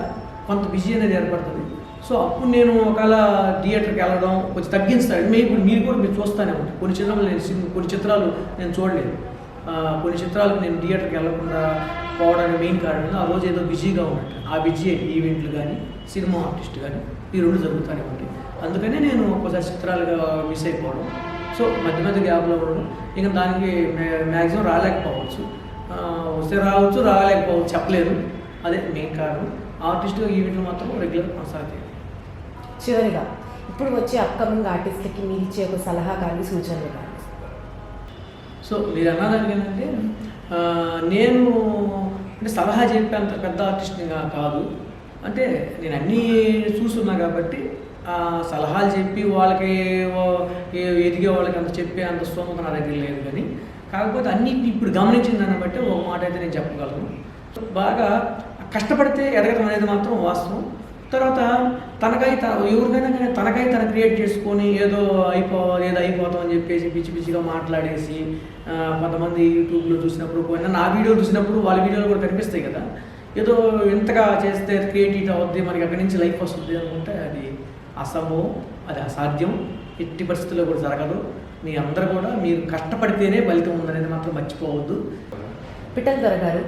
Speaker 2: కొంత బిజీ అనేది ఏర్పడుతుంది. సో అప్పుడు నేను ఒకవేళ థియేటర్కి వెళ్ళడం కొంచెం తగ్గిస్తాను. మీరు కూడా చూస్తూనే ఉంటారు. కొన్ని చిత్రాలు నేను చూడలేదు. కొన్ని చిత్రాలకు నేను థియేటర్కి వెళ్ళకుండా పోవడానికి మెయిన్ కారణం ఆ రోజు ఏదో బిజీగా ఉన్నట్టు. ఆ బిజీ ఈవెంట్లు కానీ సినిమా ఆర్టిస్ట్ కానీ ఈ రెండు జరుగుతూనే ఉంటాయి. అందుకనే నేను ఒక్కోసారి చిత్రాలుగా మిస్ అయిపోవడం. సో మధ్య మధ్య గ్యాప్లో ఉండడం, ఇంకా దానికి మ్యాక్సిమం రాలేకపోవచ్చు. వస్తే రావచ్చు, రాలేకపోవచ్చు, చెప్పలేదు. అదే మెయిన్ కారణం. ఆర్టిస్ట్గా ఈవెంట్లు మాత్రం రెగ్యులర్ కొనసాగుతాయి.
Speaker 1: చివరిగా ఇప్పుడు వచ్చే అప్కమింగ్ ఆర్టిస్ట్లకి మీరు ఇచ్చే ఒక సలహా కానీ సూచనలు కానీ.
Speaker 2: సో మీరు అన్నదానికి ఏంటంటే నేను అంటే సలహా చెప్పేంత పెద్ద ఆర్టిస్ట్ని కాదు. అంటే నేను అన్నీ చూస్తున్నా కాబట్టి సలహాలు చెప్పి వాళ్ళకి ఎదిగే వాళ్ళకి అంత చెప్పే అంత స్తోమత నా దగ్గర లేదు. కానీ కాకపోతే అన్నీ ఇప్పుడు గమనించిన దాన్ని బట్టి ఒక మాట అయితే నేను చెప్పగలను. బాగా కష్టపడితే ఎదగడం అనేది మాత్రం వాస్తవం. తర్వాత ఎవరికైనా కానీ తన క్రియేట్ చేసుకొని ఏదో అయిపోతాం అని చెప్పేసి పిచ్చి పిచ్చిగా మాట్లాడేసి కొంతమంది యూట్యూబ్లో చూసినప్పుడు నా వీడియోలు చూసినప్పుడు వాళ్ళ వీడియోలు కూడా కనిపిస్తాయి కదా, ఏదో ఇంతగా చేస్తే క్రియేటివిటీ అవుద్ది, మనకి అక్కడి నుంచి లైఫ్ వస్తుంది అనుకుంటే అది అసంభవం, అది అసాధ్యం, ఎట్టి పరిస్థితుల్లో కూడా జరగదు. మీ అందరూ కూడా మీరు కష్టపడితేనే ఫలితం ఉందనేది మాత్రం మర్చిపోవద్దు.
Speaker 1: పిఠల్ దొర గారు,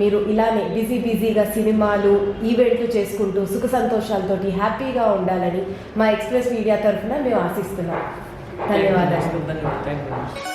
Speaker 1: మీరు ఇలానే బిజీగా సినిమాలు ఈవెంట్లు చేసుకుంటూ సుఖ సంతోషాలతోటి హ్యాపీగా ఉండాలని మా ఎక్స్ప్రెస్ మీడియా తరఫున మేము ఆశిస్తున్నాం. ధన్యవాదాలు.
Speaker 2: ధన్యవాదాలు.